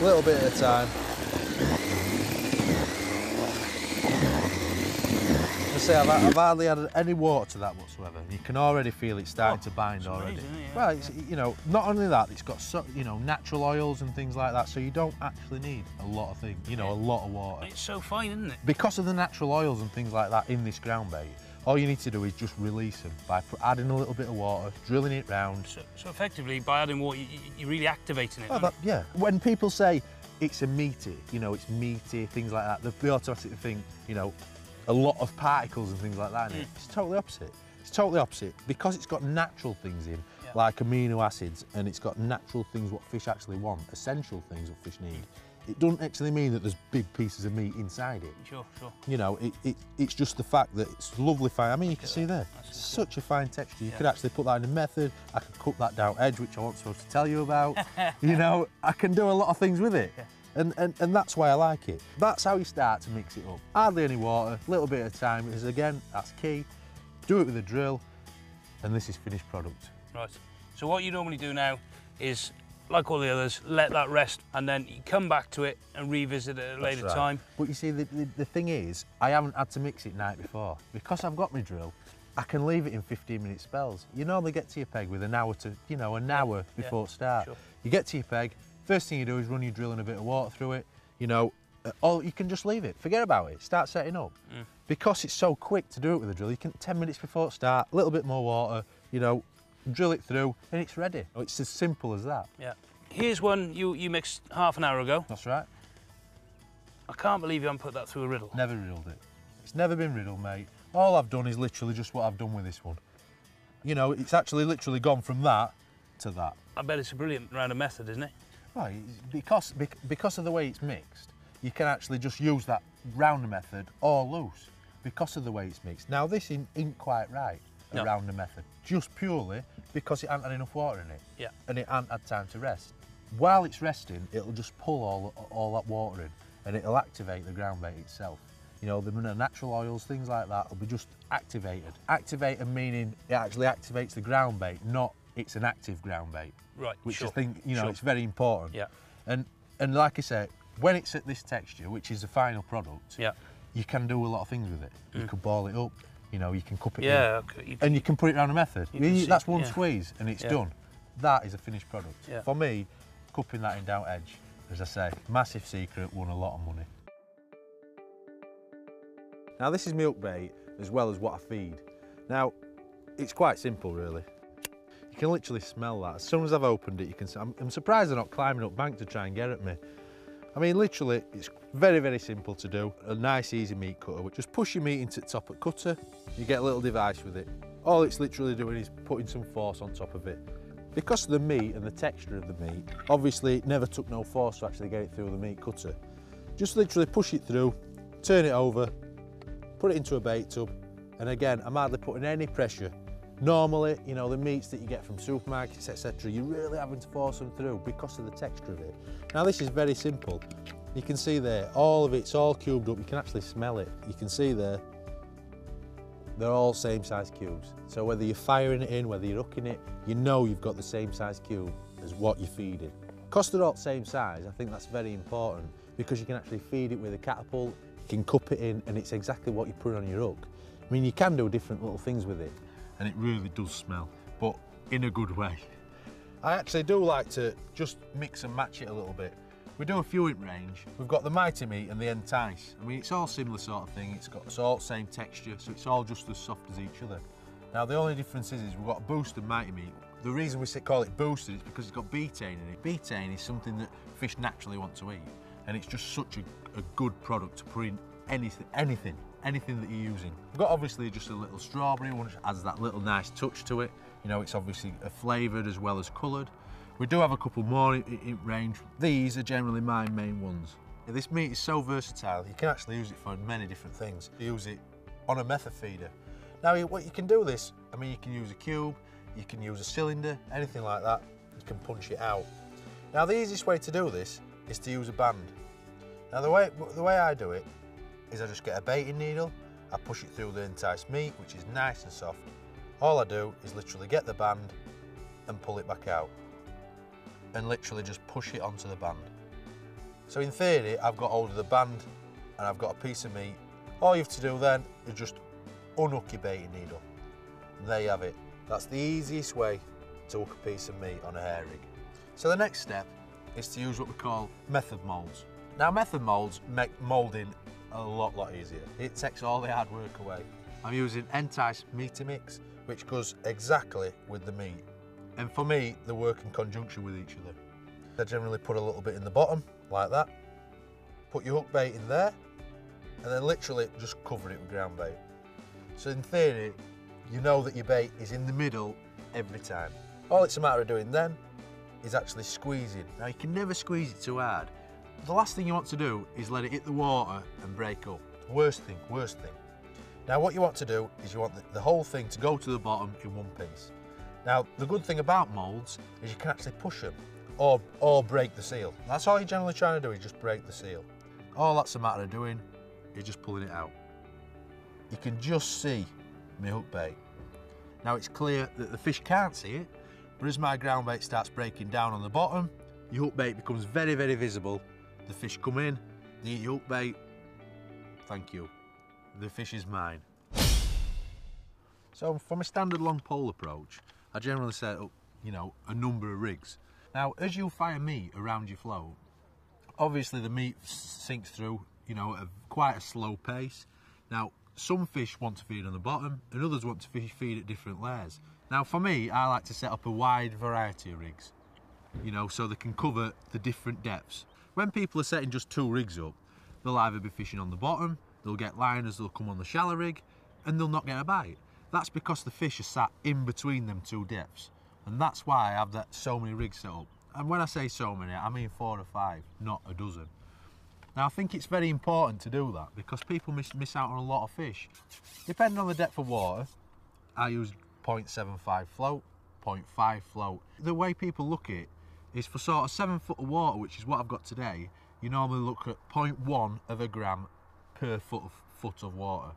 A little bit at a time. Say I've hardly added any water to that whatsoever. You can already feel it starting to bind already. Amazing, yeah. Well, it's, you know, not only that, it's got natural oils and things like that, so you don't actually need a lot of things, a lot of water. It's so fine, isn't it? Because of the natural oils and things like that in this ground bait, all you need to do is just release them by adding a little bit of water, drilling it round. So effectively, by adding water, you're really activating it. Oh, yeah. When people say it's a meaty, it's meaty, things like that, they automatically think, a lot of particles and things like that in it. It's totally opposite. It's totally opposite because it's got natural things in, like amino acids, and it's got natural things what fish actually want, essential things what fish need. It doesn't actually mean that there's big pieces of meat inside it. Sure. It's just the fact that it's lovely fine. I mean, you can see there, it's such a fine texture. You could actually put that in a method. I could cook that down edge, which I wasn't supposed to tell you about. I can do a lot of things with it. Yeah. And that's why I like it. That's how you start to mix it up. Hardly any water, a little bit of time, because again, that's key. Do it with a drill, and this is finished product. Right. So what you normally do now is, like all the others, let that rest, and then you come back to it and revisit it at a later time. But you see, the thing is, I haven't had to mix it night before. Because I've got my drill, I can leave it in 15-minute spells. You normally get to your peg with an hour to, an hour before start. Sure. You get to your peg, first thing you do is run your drill and a bit of water through it, or you can just leave it, forget about it, start setting up. Because it's so quick to do it with a drill, you can 10 minutes before start, a little bit more water, drill it through, and it's ready. It's as simple as that. Yeah. Here's one you mixed half an hour ago. That's right. I can't believe you haven't put that through a riddle. Never riddled it. It's never been riddled, mate. All I've done is literally just what I've done with this one. It's actually literally gone from that to that. I bet it's a brilliant round of method, isn't it? Right, because of the way it's mixed, you can actually just use that rounder method or loose because of the way it's mixed. Now this ain't quite right, a rounder method, just purely because it hasn't had enough water in it. Yeah. And it hasn't had time to rest. While it's resting, it'll just pull all that water in and it'll activate the ground bait itself. The natural oils, things like that, will be just activated. Activated meaning it actually activates the ground bait, not it's an active ground bait. Right, which I think, it's very important. Yeah. And like I said, when it's at this texture, which is the final product, you can do a lot of things with it. You can ball it up, you can cup it in. And you can put it around a method. That's one squeeze and it's done. That is a finished product. Yeah. For me, cupping that in down edge. As I say, massive secret, won a lot of money. Now this is my hook bait as well as what I feed. Now, it's quite simple really. You can literally smell that. As soon as I've opened it, you can see, I'm surprised they're not climbing up bank to try and get at me. I mean, literally, it's very, very simple to do. A nice, easy meat cutter. Just push your meat into the top of the cutter, you get a little device with it. All it's literally doing is putting some force on top of it. Because of the meat and the texture of the meat, obviously it never took no force to actually get it through the meat cutter. Just literally push it through, turn it over, put it into a bait tub, and again, I'm hardly putting any pressure. Normally, you know, the meats that you get from supermarkets, etc., you're really having to force them through because of the texture of it. Now this is very simple. You can see there, all of it's all cubed up. You can actually smell it. You can see there, they're all same size cubes. So whether you're firing it in, whether you're hooking it, you know you've got the same size cube as what you're feeding. Because they're all the same size, I think that's very important because you can actually feed it with a catapult, you can cup it in, and it's exactly what you put on your hook. I mean, you can do different little things with it, and it really does smell, but in a good way. I actually do like to just mix and match it a little bit. We do a few in range. We've got the Mighty Meat and the Entice. I mean, it's all similar sort of thing. It's all the same texture, so it's all just as soft as each other. Now, the only difference is we've got a boosted Mighty Meat. The reason we call it boosted is because it's got betaine in it. Betaine is something that fish naturally want to eat, and it's just such a good product to put in anything that you're using. We've got obviously just a little strawberry one, which adds that little nice touch to it. You know, it's obviously flavoured as well as coloured. We do have a couple more in range. These are generally my main ones. This meat is so versatile, you can actually use it for many different things. You use it on a method feeder. Now, what you can do this, I mean, you can use a cube, you can use a cylinder, anything like that. You can punch it out. Now, the easiest way to do this is to use a band. Now, the way I do it is I just get a baiting needle, I push it through the enticed meat, which is nice and soft. All I do is literally get the band and pull it back out, and literally just push it onto the band. So in theory, I've got hold of the band and I've got a piece of meat. All you have to do then is just unhook your baiting needle. And there you have it. That's the easiest way to hook a piece of meat on a hair rig. So the next step is to use what we call method moulds. Now, method moulds make moulding a lot easier. It takes all the hard work away. I'm using Entice Meaty Mix, which goes exactly with the meat. And for me, they work in conjunction with each other. I generally put a little bit in the bottom, like that. Put your hook bait in there, and then literally just cover it with ground bait. So in theory, you know that your bait is in the middle every time. All it's a matter of doing then is actually squeezing. Now, you can never squeeze it too hard. The last thing you want to do is let it hit the water and break up. Worst thing. Now, what you want to do is you want the whole thing to go to the bottom in one piece. Now, the good thing about moulds is you can actually push them or break the seal. That's all you're generally trying to do, is just break the seal. All that's a matter of doing is just pulling it out. You can just see my hook bait. Now, it's clear that the fish can't see it, but as my ground bait starts breaking down on the bottom, your hook bait becomes very visible. The fish come in, they eat your hook bait. Thank you. The fish is mine. So from a standard long pole approach, I generally set up, you know, a number of rigs. Now, as you fire meat around your float, obviously the meat sinks through, you know, at quite a slow pace. Now, some fish want to feed on the bottom and others want to feed at different layers. Now, for me, I like to set up a wide variety of rigs, you know, so they can cover the different depths. When people are setting just 2 rigs up, they'll either be fishing on the bottom, they'll get liners, they'll come on the shallow rig, and they'll not get a bite. That's because the fish are sat in between them 2 depths. And that's why I have so many rigs set up. And when I say so many, I mean 4 or 5, not a dozen. Now, I think it's very important to do that because people miss out on a lot of fish. Depending on the depth of water, I use 0.75 float, 0.5 float. The way people look at it is for sort of 7 foot of water, which is what I've got today, you normally look at 0.1 of a gram per foot of water.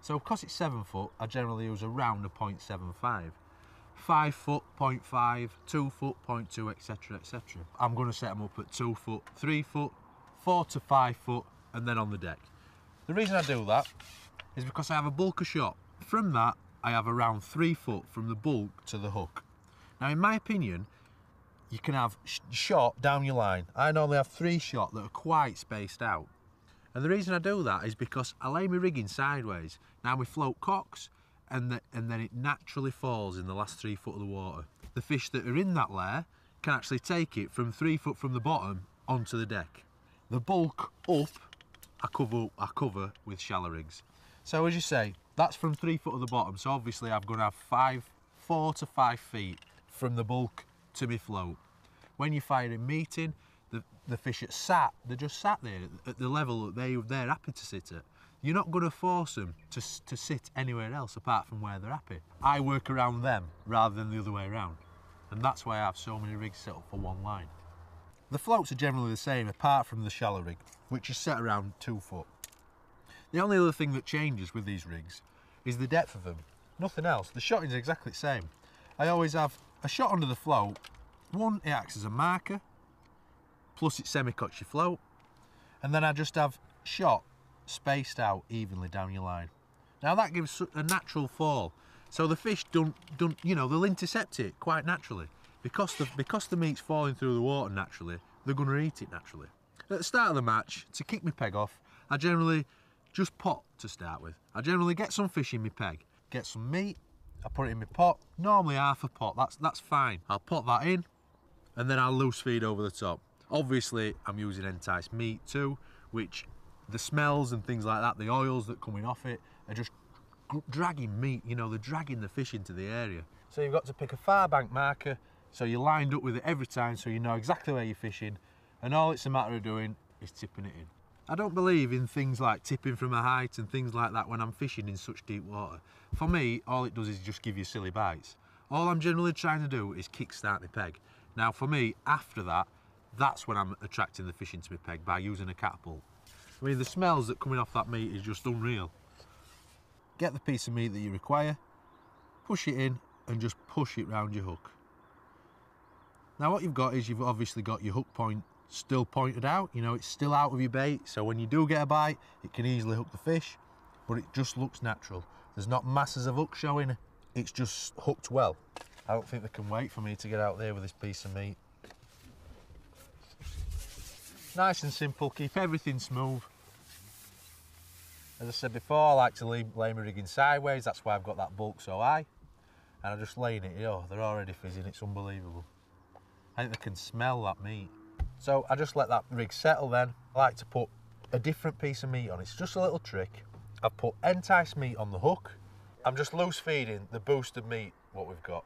So because it's 7 foot, I generally use around a 0.75. 5 foot, 0.5, 2 foot, 0.2, etc, etc. I'm going to set them up at 2 foot, 3 foot, 4 to 5 foot, and then on the deck. The reason I do that is because I have a bulker shot. From that, I have around 3 foot from the bulk to the hook. Now, in my opinion, you can have shot down your line. I normally have 3 shot that are quite spaced out. And the reason I do that is because I lay my rigging sideways. Now my float cocks, and then it naturally falls in the last 3 foot of the water. The fish that are in that layer can actually take it from 3 foot from the bottom onto the deck. The bulk up, I cover with shallow rigs. So as you say, that's from 3 foot of the bottom. So obviously I'm going to have 4 to 5 feet from the bulk to my float. When you're firing meeting, the fish they're just sat there at the level that they're happy to sit at. You're not going to force them to sit anywhere else apart from where they're happy. I work around them rather than the other way around. And that's why I have so many rigs set up for one line. The floats are generally the same apart from the shallow rig, which is set around 2 foot. The only other thing that changes with these rigs is the depth of them. Nothing else. The shotting is exactly the same. I always have a shot under the float. One, it acts as a marker, plus it semi-cuts your float. And then I just have shot spaced out evenly down your line. Now that gives a natural fall. So the fish don't you know, they'll intercept it quite naturally. Because the meat's falling through the water naturally, they're going to eat it naturally. At the start of the match, to kick my peg off, I generally just pot to start with. I generally get some fish in my peg, get some meat, I put it in my pot, normally half a pot, that's fine. I'll pot that in, and then I'll loose feed over the top. Obviously, I'm using enticed meat too, which the smells and things like that, the oils that coming off it, are just dragging meat, you know, they're dragging the fish into the area. So you've got to pick a far bank marker, so you're lined up with it every time so you know exactly where you're fishing, and all it's a matter of doing is tipping it in. I don't believe in things like tipping from a height and things like that when I'm fishing in such deep water. For me, all it does is just give you silly bites. All I'm generally trying to do is kick-start my peg. Now for me, after that, that's when I'm attracting the fish into my peg by using a catapult. I mean, the smells that coming off that meat is just unreal. Get the piece of meat that you require, push it in, and just push it round your hook. Now what you've got is you've obviously got your hook point still pointed out, you know, it's still out of your bait, so when you do get a bite, it can easily hook the fish, but it just looks natural. There's not masses of hook showing, it's just hooked well. I don't think they can wait for me to get out there with this piece of meat. Nice and simple, keep everything smooth. As I said before, I like to lay my rigging sideways, that's why I've got that bulk so high. And I'm just laying it, oh, they're already fizzing, it's unbelievable. I think they can smell that meat. So I just let that rig settle then. I like to put a different piece of meat on, it's just a little trick. I've put enticed meat on the hook. I'm just loose feeding the boosted meat, what we've got.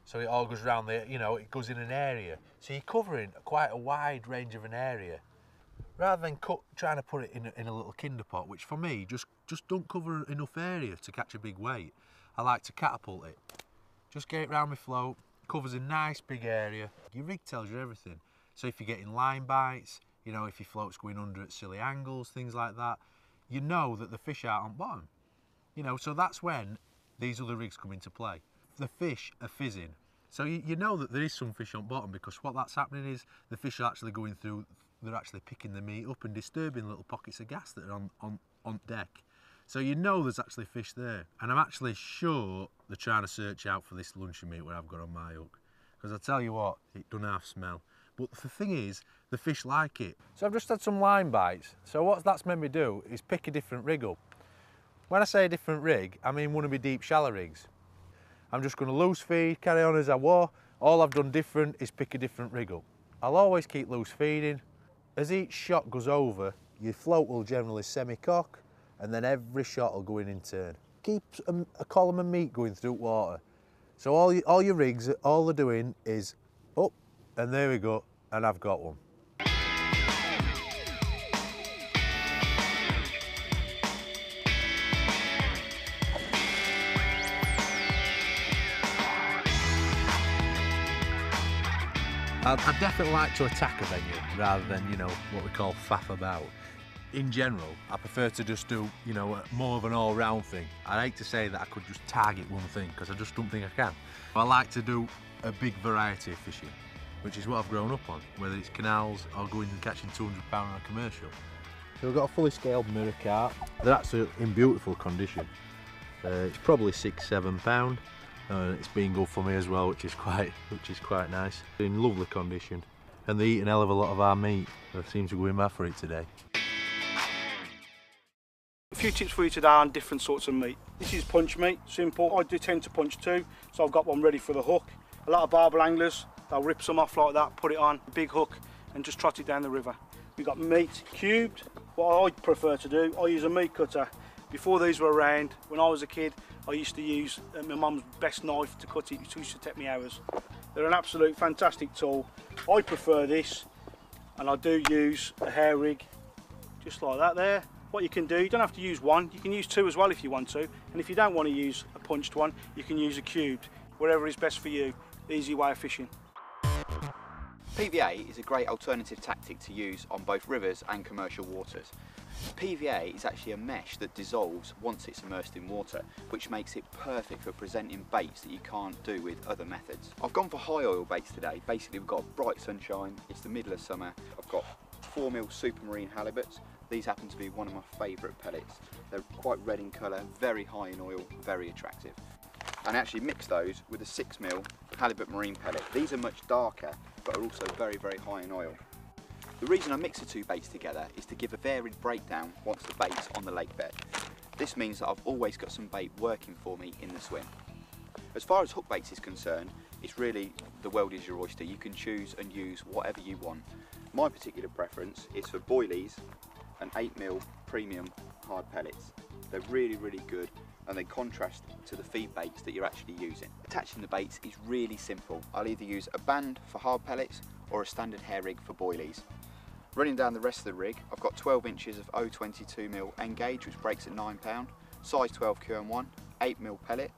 So it all goes around there, you know, it goes in an area. So you're covering quite a wide range of an area. Rather than trying to put it in a little kinder pot, which for me, just don't cover enough area to catch a big weight. I like to catapult it. Just get it round my float, covers a nice big area. Your rig tells you everything. So if you're getting line bites, you know, if your float's going under at silly angles, things like that, you know that the fish aren't on bottom. You know, so that's when these other rigs come into play. The fish are fizzing. So you know that there is some fish on bottom, because what that's happening is the fish are actually going through, they're actually picking the meat up and disturbing little pockets of gas that are on deck. So you know there's actually fish there. And I'm actually sure they're trying to search out for this luncheon meat where I've got on my hook. Because I tell you what, it doesn't half smell. But the thing is, the fish like it. So I've just had some line bites. So what that's made me do is pick a different rig up. When I say a different rig, I mean one of my deep shallow rigs. I'm just going to loose feed, carry on as I were. All I've done different is pick a different rig up. I'll always keep loose feeding. As each shot goes over, your float will generally semi-cock, and then every shot will go in turn. Keep a column of meat going through water. So all your rigs, all they're doing is up, and there we go, and I've got one. I'd definitely like to attack a venue rather than, you know, what we call faff about. In general, I prefer to just do, you know, more of an all-round thing. I hate to say that I could just target one thing, because I just don't think I can. I like to do a big variety of fishing, which is what I've grown up on, whether it's canals or going and catching 200 pound on a commercial. So we've got a fully scaled mirror carp. They're actually in beautiful condition. It's probably £6–7. It's been good for me as well, which is quite nice. In lovely condition, and they eat an hell of a lot of our meat. I seem to go in mad for it today. A few tips for you today on different sorts of meat. This is punch meat, simple. I do tend to punch too, so I've got one ready for the hook. A lot of barbel anglers, they'll rip some off like that, put it on a big hook and just trot it down the river. We've got meat cubed. What I prefer to do, I use a meat cutter. Before these were around, when I was a kid, I used to use my mum's best knife to cut it. It used to take me hours. They're an absolute fantastic tool. I prefer this, and I do use a hair rig, just like that there. What you can do, you don't have to use one, you can use two as well if you want to, and if you don't want to use a punched one, you can use a cubed, whatever is best for you. Easy way of fishing. PVA is a great alternative tactic to use on both rivers and commercial waters. PVA is actually a mesh that dissolves once it's immersed in water, which makes it perfect for presenting baits that you can't do with other methods. I've gone for high oil baits today. Basically we've got bright sunshine, it's the middle of summer. I've got 4mm supermarine halibuts. These happen to be one of my favourite pellets. They're quite red in colour, very high in oil, very attractive. And I actually mix those with a 6mm halibut marine pellet. These are much darker, but are also very, very high in oil. The reason I mix the two baits together is to give a varied breakdown once the bait's on the lake bed. This means that I've always got some bait working for me in the swim. As far as hook baits is concerned, it's really the world is your oyster. You can choose and use whatever you want. My particular preference is for boilies and 8mm premium hard pellets. They're really, really good, and they contrast to the feed baits that you're actually using. Attaching the baits is really simple. I'll either use a band for hard pellets or a standard hair rig for boilies. Running down the rest of the rig, I've got 12 inches of 0.22mm N-gauge, which breaks at £9, size 12 QM1, 8mm pellet,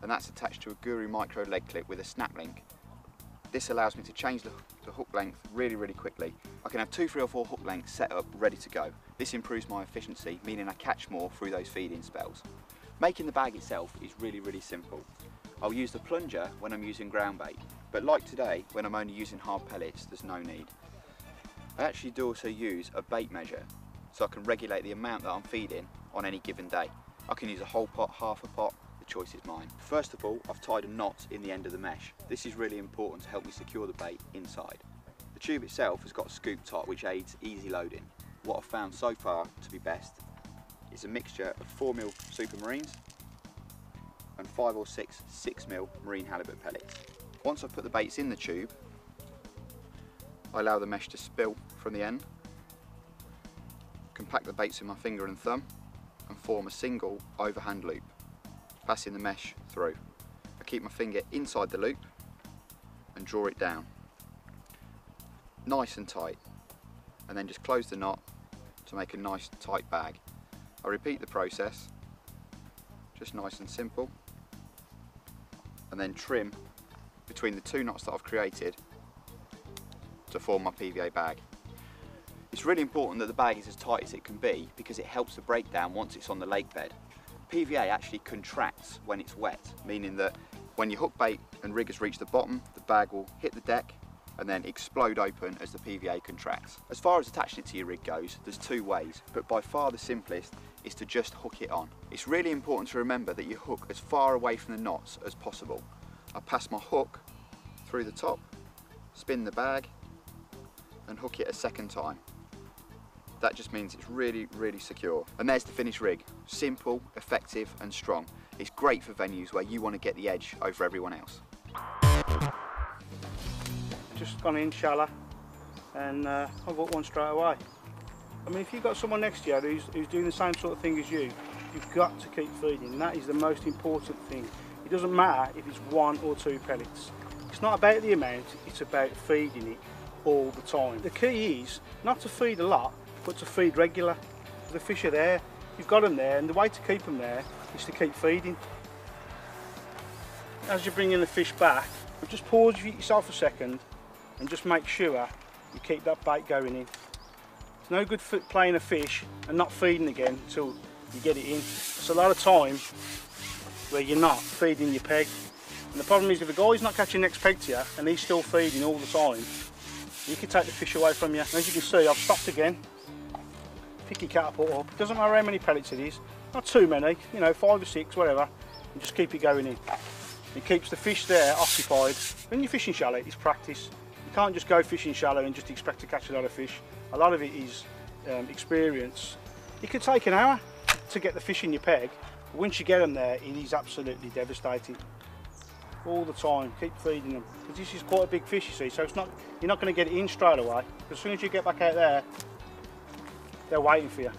and that's attached to a Guru micro leg clip with a snap link. This allows me to change the hook length really, really quickly. I can have 2, 3 or 4 hook lengths set up, ready to go. This improves my efficiency, meaning I catch more through those feeding spells. Making the bag itself is really, really simple. I'll use the plunger when I'm using ground bait, but like today, when I'm only using hard pellets, there's no need. I actually do also use a bait measure, so I can regulate the amount that I'm feeding on any given day. I can use a whole pot, half a pot, the choice is mine. First of all, I've tied a knot in the end of the mesh. This is really important to help me secure the bait inside. The tube itself has got a scoop top which aids easy loading. What I've found so far to be best is a mixture of 4mm supermarines and 5 or 6 6mm marine halibut pellets. Once I've put the baits in the tube, I allow the mesh to spill from the end, compact the baits with my finger and thumb and form a single overhand loop, passing the mesh through. I keep my finger inside the loop and draw it down, nice and tight, and then just close the knot to make a nice tight bag. I repeat the process, just nice and simple, and then trim between the 2 knots that I've created to form my PVA bag. It's really important that the bag is as tight as it can be because it helps the breakdown once it's on the lake bed. PVA actually contracts when it's wet, meaning that when your hook bait and rig has reached the bottom, the bag will hit the deck and then explode open as the PVA contracts. As far as attaching it to your rig goes, there's 2 ways, but by far the simplest is to just hook it on. It's really important to remember that you hook as far away from the knots as possible. I pass my hook through the top, spin the bag, and hook it a second time. That just means it's really, really secure. And there's the finished rig. Simple, effective and strong. It's great for venues where you want to get the edge over everyone else. Just gone in shallow and I've got one straight away. I mean, if you've got someone next to you who's doing the same sort of thing as you, you've got to keep feeding. That is the most important thing. It doesn't matter if it's 1 or 2 pellets. It's not about the amount, it's about feeding it all the time. The key is not to feed a lot, but to feed regular. The fish are there, you've got them there, and the way to keep them there is to keep feeding. As you're bringing the fish back, just pause yourself a second and just make sure you keep that bait going in. It's no good playing a fish and not feeding again until you get it in. It's a lot of time where you're not feeding your peg. And the problem is if the guy's not catching the next peg to you and he's still feeding all the time, you can take the fish away from you. And as you can see, I've stopped again. Pick your catapult up. It doesn't matter how many pellets it is. Not too many, you know, 5 or 6, whatever. And just keep it going in. It keeps the fish there occupied. When you're fishing shallow, it's practice. You can't just go fishing shallow and just expect to catch a lot of fish. A lot of it is experience. It could take an hour to get the fish in your peg. But once you get them there, it is absolutely devastating. All the time, keep feeding them. Because this is quite a big fish, you see, so it's not, you're not going to get it in straight away. As soon as you get back out there, they're waiting for you.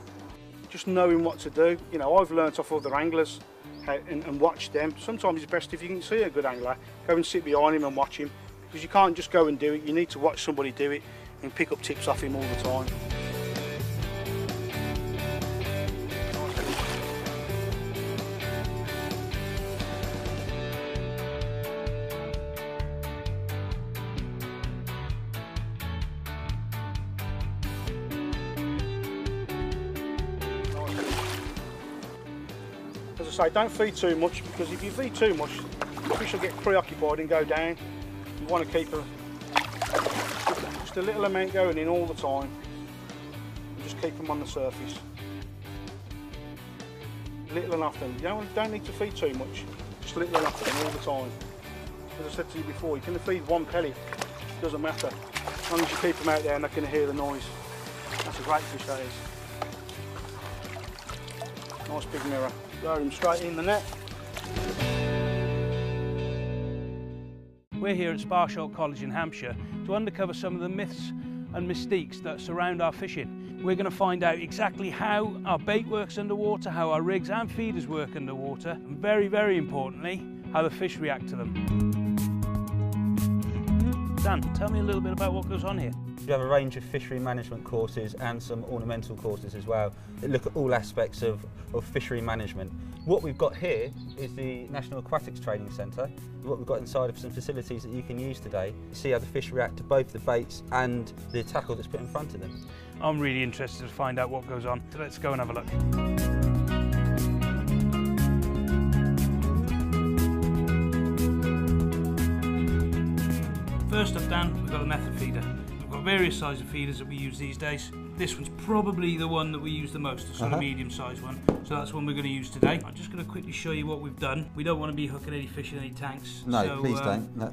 Just knowing what to do. You know, I've learnt off other anglers and watch them. Sometimes it's best if you can see a good angler, go and sit behind him and watch him. Because you can't just go and do it, you need to watch somebody do it and pick up tips off him all the time. As I say, don't feed too much, because if you feed too much, the fish will get preoccupied and go down. You want to keep just a little amount going in all the time, and just keep them on the surface. Little and often. You don't need to feed too much, just little and often all the time. As I said to you before, you can feed one pellet, it doesn't matter. As long as you keep them out there and they can hear the noise. That's a great fish, that is. Nice big mirror. Lower him straight in the net. We're here at Sparsholt College in Hampshire to uncover some of the myths and mystiques that surround our fishing. We're going to find out exactly how our bait works underwater, how our rigs and feeders work underwater, and very, very importantly, how the fish react to them. Dan, tell me a little bit about what goes on here. We have a range of fishery management courses and some ornamental courses as well that look at all aspects of fishery management. What we've got here is the National Aquatics Training Centre. What we've got inside of some facilities that you can use today. See how the fish react to both the baits and the tackle that's put in front of them. I'm really interested to find out what goes on, so let's go and have a look. First up, Dan, we've got the method feeder. We've got various sizes of feeders that we use these days. This one's probably the one that we use the most, a sort of medium-sized one. So that's one we're going to use today. I'm just going to quickly show you what we've done. We don't want to be hooking any fish in any tanks. No, so, please don't. No.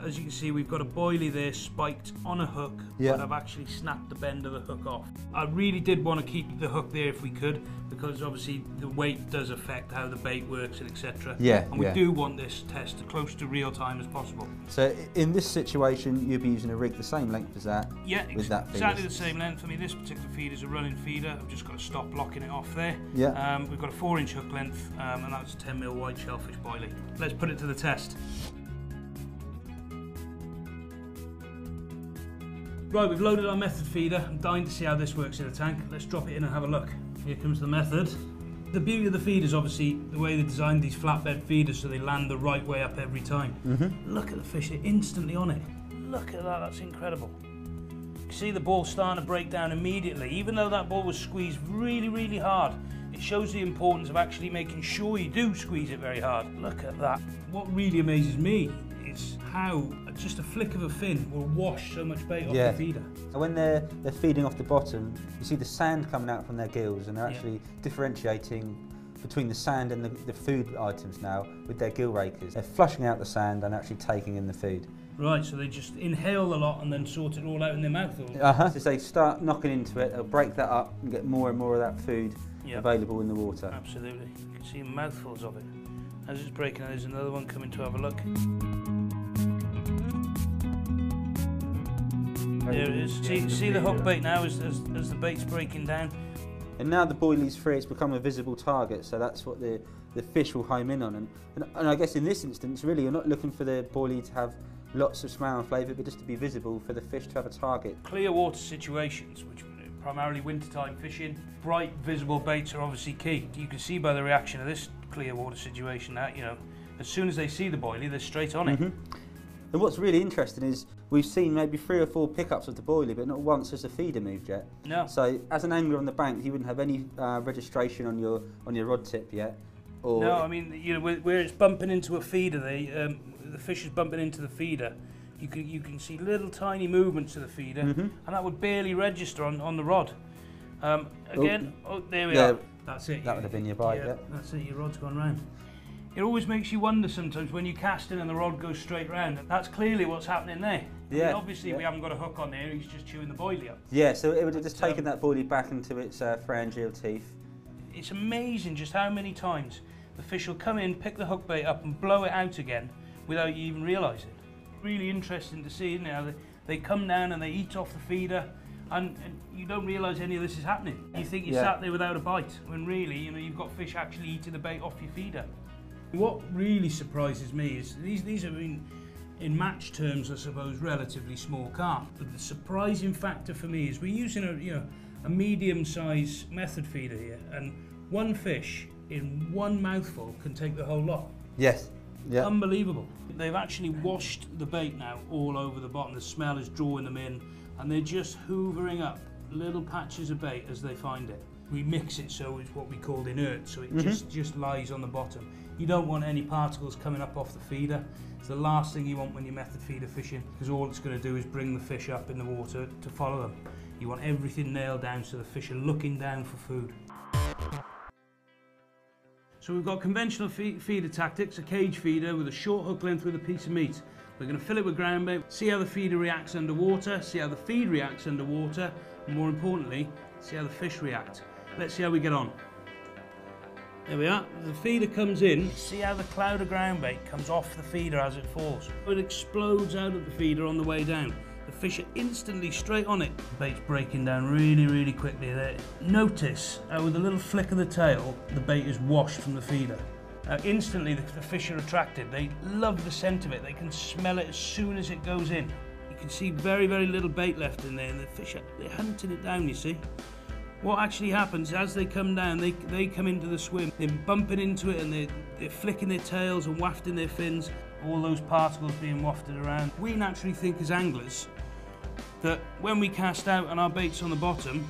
As you can see, we've got a boilie there spiked on a hook, but I've actually snapped the bend of the hook off. I really did want to keep the hook there if we could, because obviously the weight does affect how the bait works and etc. And we do want this test as close to real time as possible. So in this situation, you'll be using a rig the same length as that? Yeah, with that feeder. Exactly the same length. I mean, this particular feeder is a running feeder. I've just got to stop locking it off there. We've got a 4-inch hook length, and that's a 10mm white shellfish boilie. Let's put it to the test. Right, we've loaded our method feeder. I'm dying to see how this works in the tank. Let's drop it in and have a look. Here comes the method. The beauty of the feed is obviously the way they designed these flatbed feeders so they land the right way up every time. Look at the fish, they're instantly on it. Look at that, that's incredible. You see the ball starting to break down immediately. Even though that ball was squeezed really, really hard, it shows the importance of actually making sure you do squeeze it very hard. Look at that. What really amazes me is how just a flick of a fin will wash so much bait off the feeder. When they're feeding off the bottom, you see the sand coming out from their gills, and they're actually differentiating between the sand and the food items now with their gill rakers. They're flushing out the sand and actually taking in the food. Right, so they just inhale a lot and then sort it all out in their mouth? So as they start knocking into it, they'll break that up and get more and more of that food available in the water. Absolutely. You can see mouthfuls of it. As it's breaking, there's another one coming to have a look. There it is. See the hook bait now as the bait's breaking down. And now the boilie's free, it's become a visible target, so that's what the fish will home in on. And I guess in this instance, really, you're not looking for the boilie to have lots of smell and flavour, but just to be visible for the fish to have a target. Clear water situations, which primarily wintertime fishing, bright visible baits are obviously key. You can see by the reaction of this clear water situation that, you know, as soon as they see the boilie, they're straight on it. And what's really interesting is we've seen maybe 3 or 4 pickups of the boilie, but not once has the feeder moved yet. No. So as an angler on the bank, you wouldn't have any registration on your rod tip yet. Or no, I mean, you know, where it's bumping into a feeder, the fish is bumping into the feeder. You can see little tiny movements of the feeder, and that would barely register on the rod. Again, there we are. That's it. That would have been your bite. That's it. Your rod's gone round. It always makes you wonder sometimes when you cast in and the rod goes straight round. That's clearly what's happening there. Yeah. I mean, obviously we haven't got a hook on there, he's just chewing the boilie up. Yeah, so it would have just taken that boilie back into its pharyngeal teeth. It's amazing just how many times the fish will come in, pick the hook bait up and blow it out again without you even realising. Really interesting to see, isn't it? How they come down and they eat off the feeder and you don't realise any of this is happening. You think you're sat there without a bite when really, you know, you've got fish actually eating the bait off your feeder. What really surprises me is these are in match terms, I suppose, relatively small carp. But the surprising factor for me is we're using a medium-sized method feeder here, and one fish in one mouthful can take the whole lot. Yes. Yeah. Unbelievable. They've actually washed the bait now all over the bottom. The smell is drawing them in, and they're just hoovering up little patches of bait as they find it. We mix it so it's what we call inert, so it just lies on the bottom. You don't want any particles coming up off the feeder. It's the last thing you want when you're method feeder fishing, because all it's going to do is bring the fish up in the water to follow them. You want everything nailed down so the fish are looking down for food. So we've got conventional feeder tactics, a cage feeder with a short hook length with a piece of meat. We're going to fill it with ground bait, see how the feeder reacts underwater, see how the feed reacts underwater, and more importantly, see how the fish react. Let's see how we get on. There we are, the feeder comes in, see how the cloud of ground bait comes off the feeder as it falls. It explodes out of the feeder on the way down. The fish are instantly straight on it. The bait's breaking down really, really quickly there. Notice how with a little flick of the tail, the bait is washed from the feeder. Instantly the fish are attracted. They love the scent of it. They can smell it as soon as it goes in. You can see very, very little bait left in there, and the fish they're hunting it down, you see. What actually happens as they come down, they come into the swim, they're bumping into it and they're flicking their tails and wafting their fins, all those particles being wafted around. We naturally think as anglers that when we cast out and our bait's on the bottom,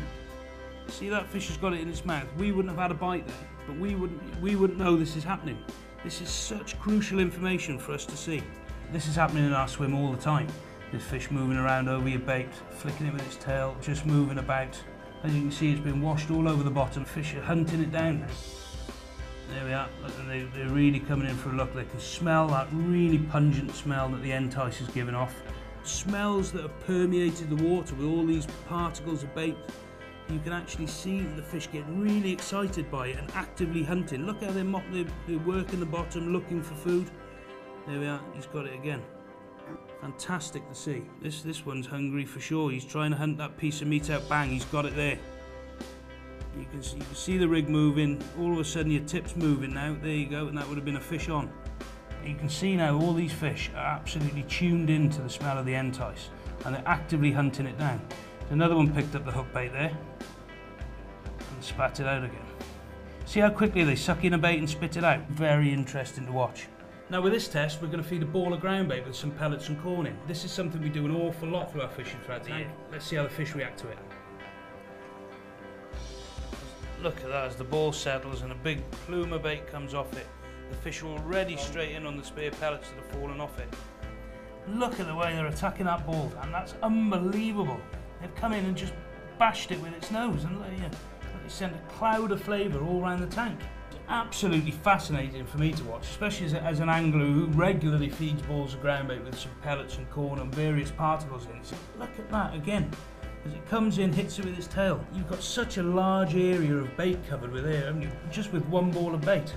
see that fish has got it in its mouth, we wouldn't have had a bite there, but we wouldn't know this is happening. This is such crucial information for us to see. This is happening in our swim all the time. There's fish moving around over your bait, flicking it with its tail, just moving about. As you can see, it's been washed all over the bottom. Fish are hunting it down now. There we are, look, they're really coming in for a look. They can smell that really pungent smell that the entice is giving off. Smells that have permeated the water with all these particles of bait. You can actually see the fish get really excited by it and actively hunting. Look how they're working the bottom, looking for food. There we are, he's got it again. Fantastic to see. This one's hungry for sure. He's trying to hunt that piece of meat out. Bang, he's got it there. You can see the rig moving. All of a sudden your tip's moving now. There you go, and that would have been a fish on. You can see now all these fish are absolutely tuned in to the smell of the entice, and they're actively hunting it down. Another one picked up the hook bait there and spat it out again. See how quickly they suck in a bait and spit it out? Very interesting to watch. Now with this test, we're going to feed a ball of ground bait with some pellets and corn in. This is something we do an awful lot through our fishing throughout the year. Let's see how the fish react to it. Look at that as the ball settles and a big plume of bait comes off it. The fish are already straight in on the spare pellets that have fallen off it. Look at the way they're attacking that ball, and that's unbelievable. They've come in and just bashed it with its nose, and it sent a cloud of flavour all around the tank. Absolutely fascinating for me to watch, especially as an angler who regularly feeds balls of ground bait with some pellets and corn and various particles in. So look at that again. As it comes in, hits it with its tail. You've got such a large area of bait covered with air, haven't you? Just with one ball of bait.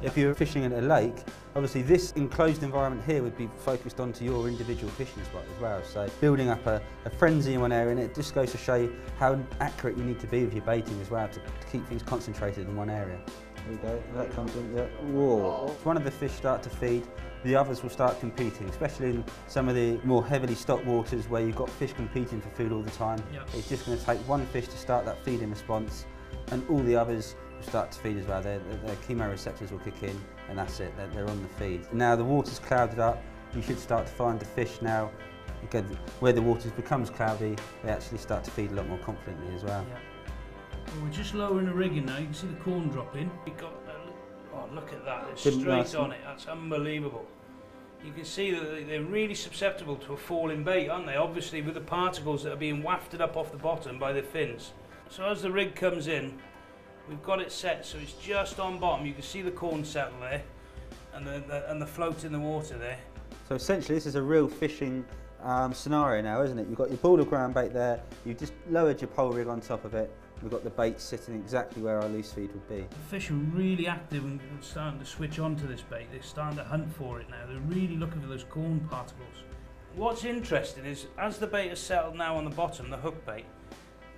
If you're fishing at a lake, obviously this enclosed environment here would be focused onto your individual fishing spot as well. So building up a frenzy in one area, and it just goes to show you how accurate you need to be with your baiting as well to keep things concentrated in one area. There we go, that comes in, yeah. Whoa. If one of the fish start to feed, the others will start competing, especially in some of the more heavily stocked waters where you've got fish competing for food all the time. Yep. It's just going to take one fish to start that feeding response, and all the others will start to feed as well. Their chemoreceptors will kick in, and that's it, they're on the feed. Now the water's clouded up, you should start to find the fish now. Again, where the water becomes cloudy, they actually start to feed a lot more confidently as well. Yep. Well, we're just lowering the rigging now. You can see the corn drop in. We've got, oh, look at that, they're straight on it. That's unbelievable. You can see that they're really susceptible to a falling bait, aren't they? Obviously with the particles that are being wafted up off the bottom by their fins. So as the rig comes in, we've got it set so it's just on bottom. You can see the corn settle there. and the float in the water there. So essentially this is a real fishing scenario now, isn't it? You've got your ball of ground bait there, you've just lowered your pole rig on top of it, we've got the bait sitting exactly where our loose feed would be. The fish are really active and starting to switch onto this bait. They're starting to hunt for it now. They're really looking for those corn particles. What's interesting is, as the bait has settled now on the bottom, the hook bait,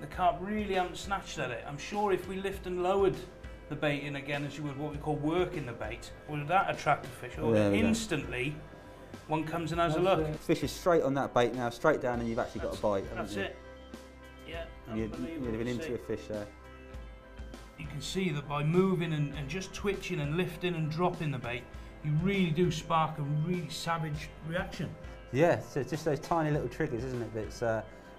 the carp really haven't snatched at it. I'm sure if we lift and lowered the bait in again, as you would what we call working the bait, would that attract the fish? Or instantly, one comes and has a look. Fish is straight on that bait now, straight down, and you've actually got a bite. That's it. Yeah, you'd have been into a fish there. You can see that by moving and just twitching and lifting and dropping the bait, you really do spark a really savage reaction. Yeah, so it's just those tiny little triggers, isn't it? That's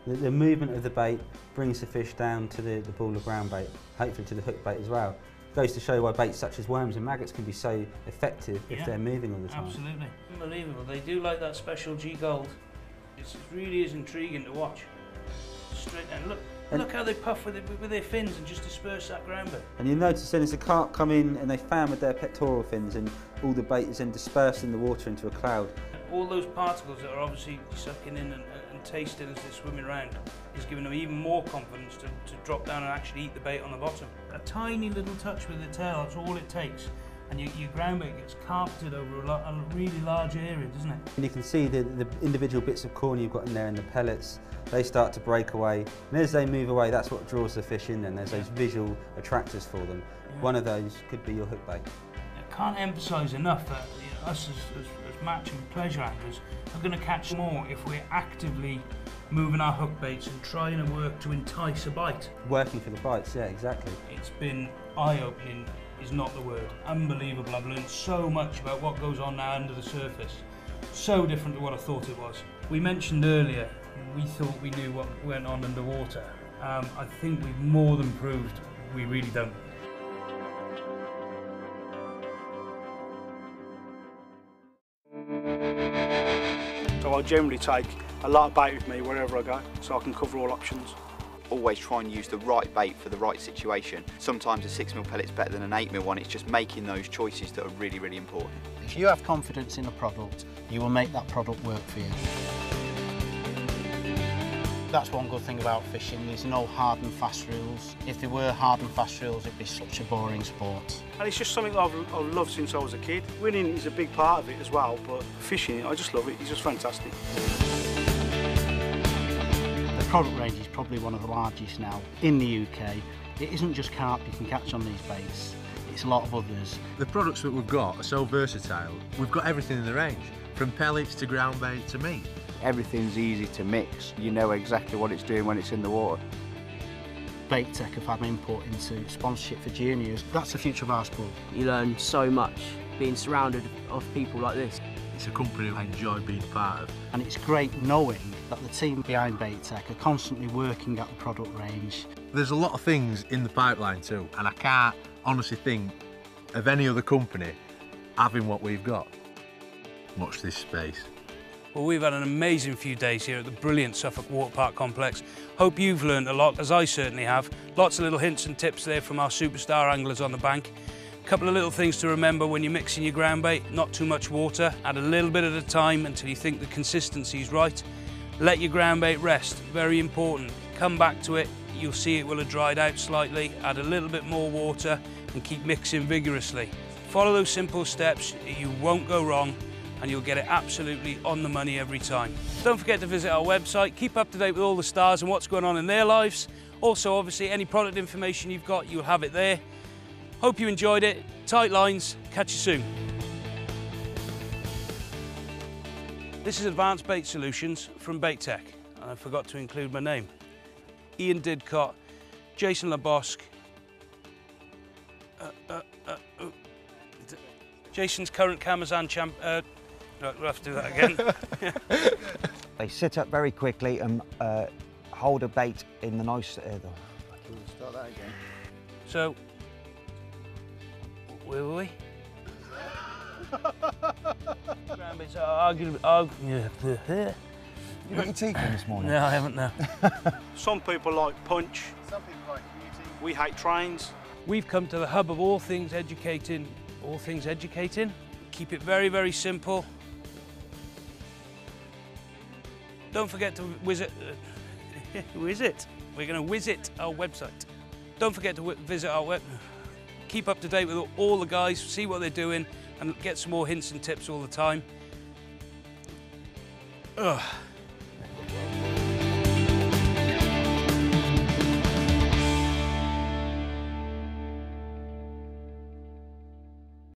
the movement of the bait brings the fish down to the ball of ground bait, hopefully to the hook bait as well. Goes to show why baits such as worms and maggots can be so effective if they're moving all the time. Absolutely. Unbelievable. They do like that special G Gold. It really is intriguing to watch. Straight and look how they puff with their fins and just disperse that ground bait. And you'll notice then as the carp come in and they fan with their pectoral fins and all the bait is then dispersed in the water into a cloud. All those particles that are obviously sucking in and tasting as they're swimming around is giving them even more confidence to drop down and actually eat the bait on the bottom. A tiny little touch with the tail, that's all it takes. And your ground bait gets carpeted over a really large area, doesn't it? And you can see the individual bits of corn you've got in there and the pellets, they start to break away. And as they move away, that's what draws the fish in then. There's those visual attractors for them. Yeah. One of those could be your hook bait. I can't emphasise enough that us as match and pleasure anglers are going to catch more if we're actively moving our hook baits and trying to work to entice a bite. Working for the bites, yeah, exactly. It's been eye-opening is not the word. Unbelievable. I've learned so much about what goes on now under the surface. So different to what I thought it was. We mentioned earlier, we thought we knew what went on underwater. I think we've more than proved we really don't. So I generally take a lot of bait with me wherever I go, so I can cover all options. Always try and use the right bait for the right situation. Sometimes a 6mm pellet's better than an 8mm one. It's just making those choices that are really, really important. If you have confidence in a product, you will make that product work for you. That's one good thing about fishing, there's no hard and fast rules. If there were hard and fast rules, it'd be such a boring sport. And it's just something that I've loved since I was a kid. Winning is a big part of it as well, but fishing, I just love it, it's just fantastic. The product range is probably one of the largest now in the UK. It isn't just carp you can catch on these baits, it's a lot of others. The products that we've got are so versatile. We've got everything in the range, from pellets to ground bait to meat. Everything's easy to mix. You know exactly what it's doing when it's in the water. Bait Tech have had an input into sponsorship for juniors. That's the future of our sport. You learn so much being surrounded of people like this. It's a company I enjoy being part of. And it's great knowing that the team behind Bait Tech are constantly working at the product range. There's a lot of things in the pipeline too, and I can't honestly think of any other company having what we've got. Watch this space. Well, we've had an amazing few days here at the brilliant Suffolk Water Park Complex. Hope you've learned a lot, as I certainly have. Lots of little hints and tips there from our superstar anglers on the bank. A couple of little things to remember when you're mixing your ground bait. Not too much water, add a little bit at a time until you think the consistency is right. Let your ground bait rest, very important. Come back to it, you'll see it will have dried out slightly. Add a little bit more water and keep mixing vigorously. Follow those simple steps, you won't go wrong, and you'll get it absolutely on the money every time. Don't forget to visit our website, keep up to date with all the stars and what's going on in their lives. Also, obviously, any product information you've got, you'll have it there. Hope you enjoyed it. Tight lines, catch you soon. This is Advanced Bait Solutions from Bait Tech, and I forgot to include my name. Ian Didcott, Jason LeBosque, Jason's current Camazan champ. We'll have to do that again. They sit up very quickly and hold a bait in the nice... Start that again. So, where were we? Ground baits are arguably... You got your teeth in this morning? No, I haven't, no. Some people like punch. Some people like beauty. We hate trains. We've come to the hub of all things educating. All things educating? Keep it very, very simple. Don't forget to visit We're going to visit our website. Don't forget to visit our web. Keep up to date with all the guys, see what they're doing, and get some more hints and tips all the time. Ugh.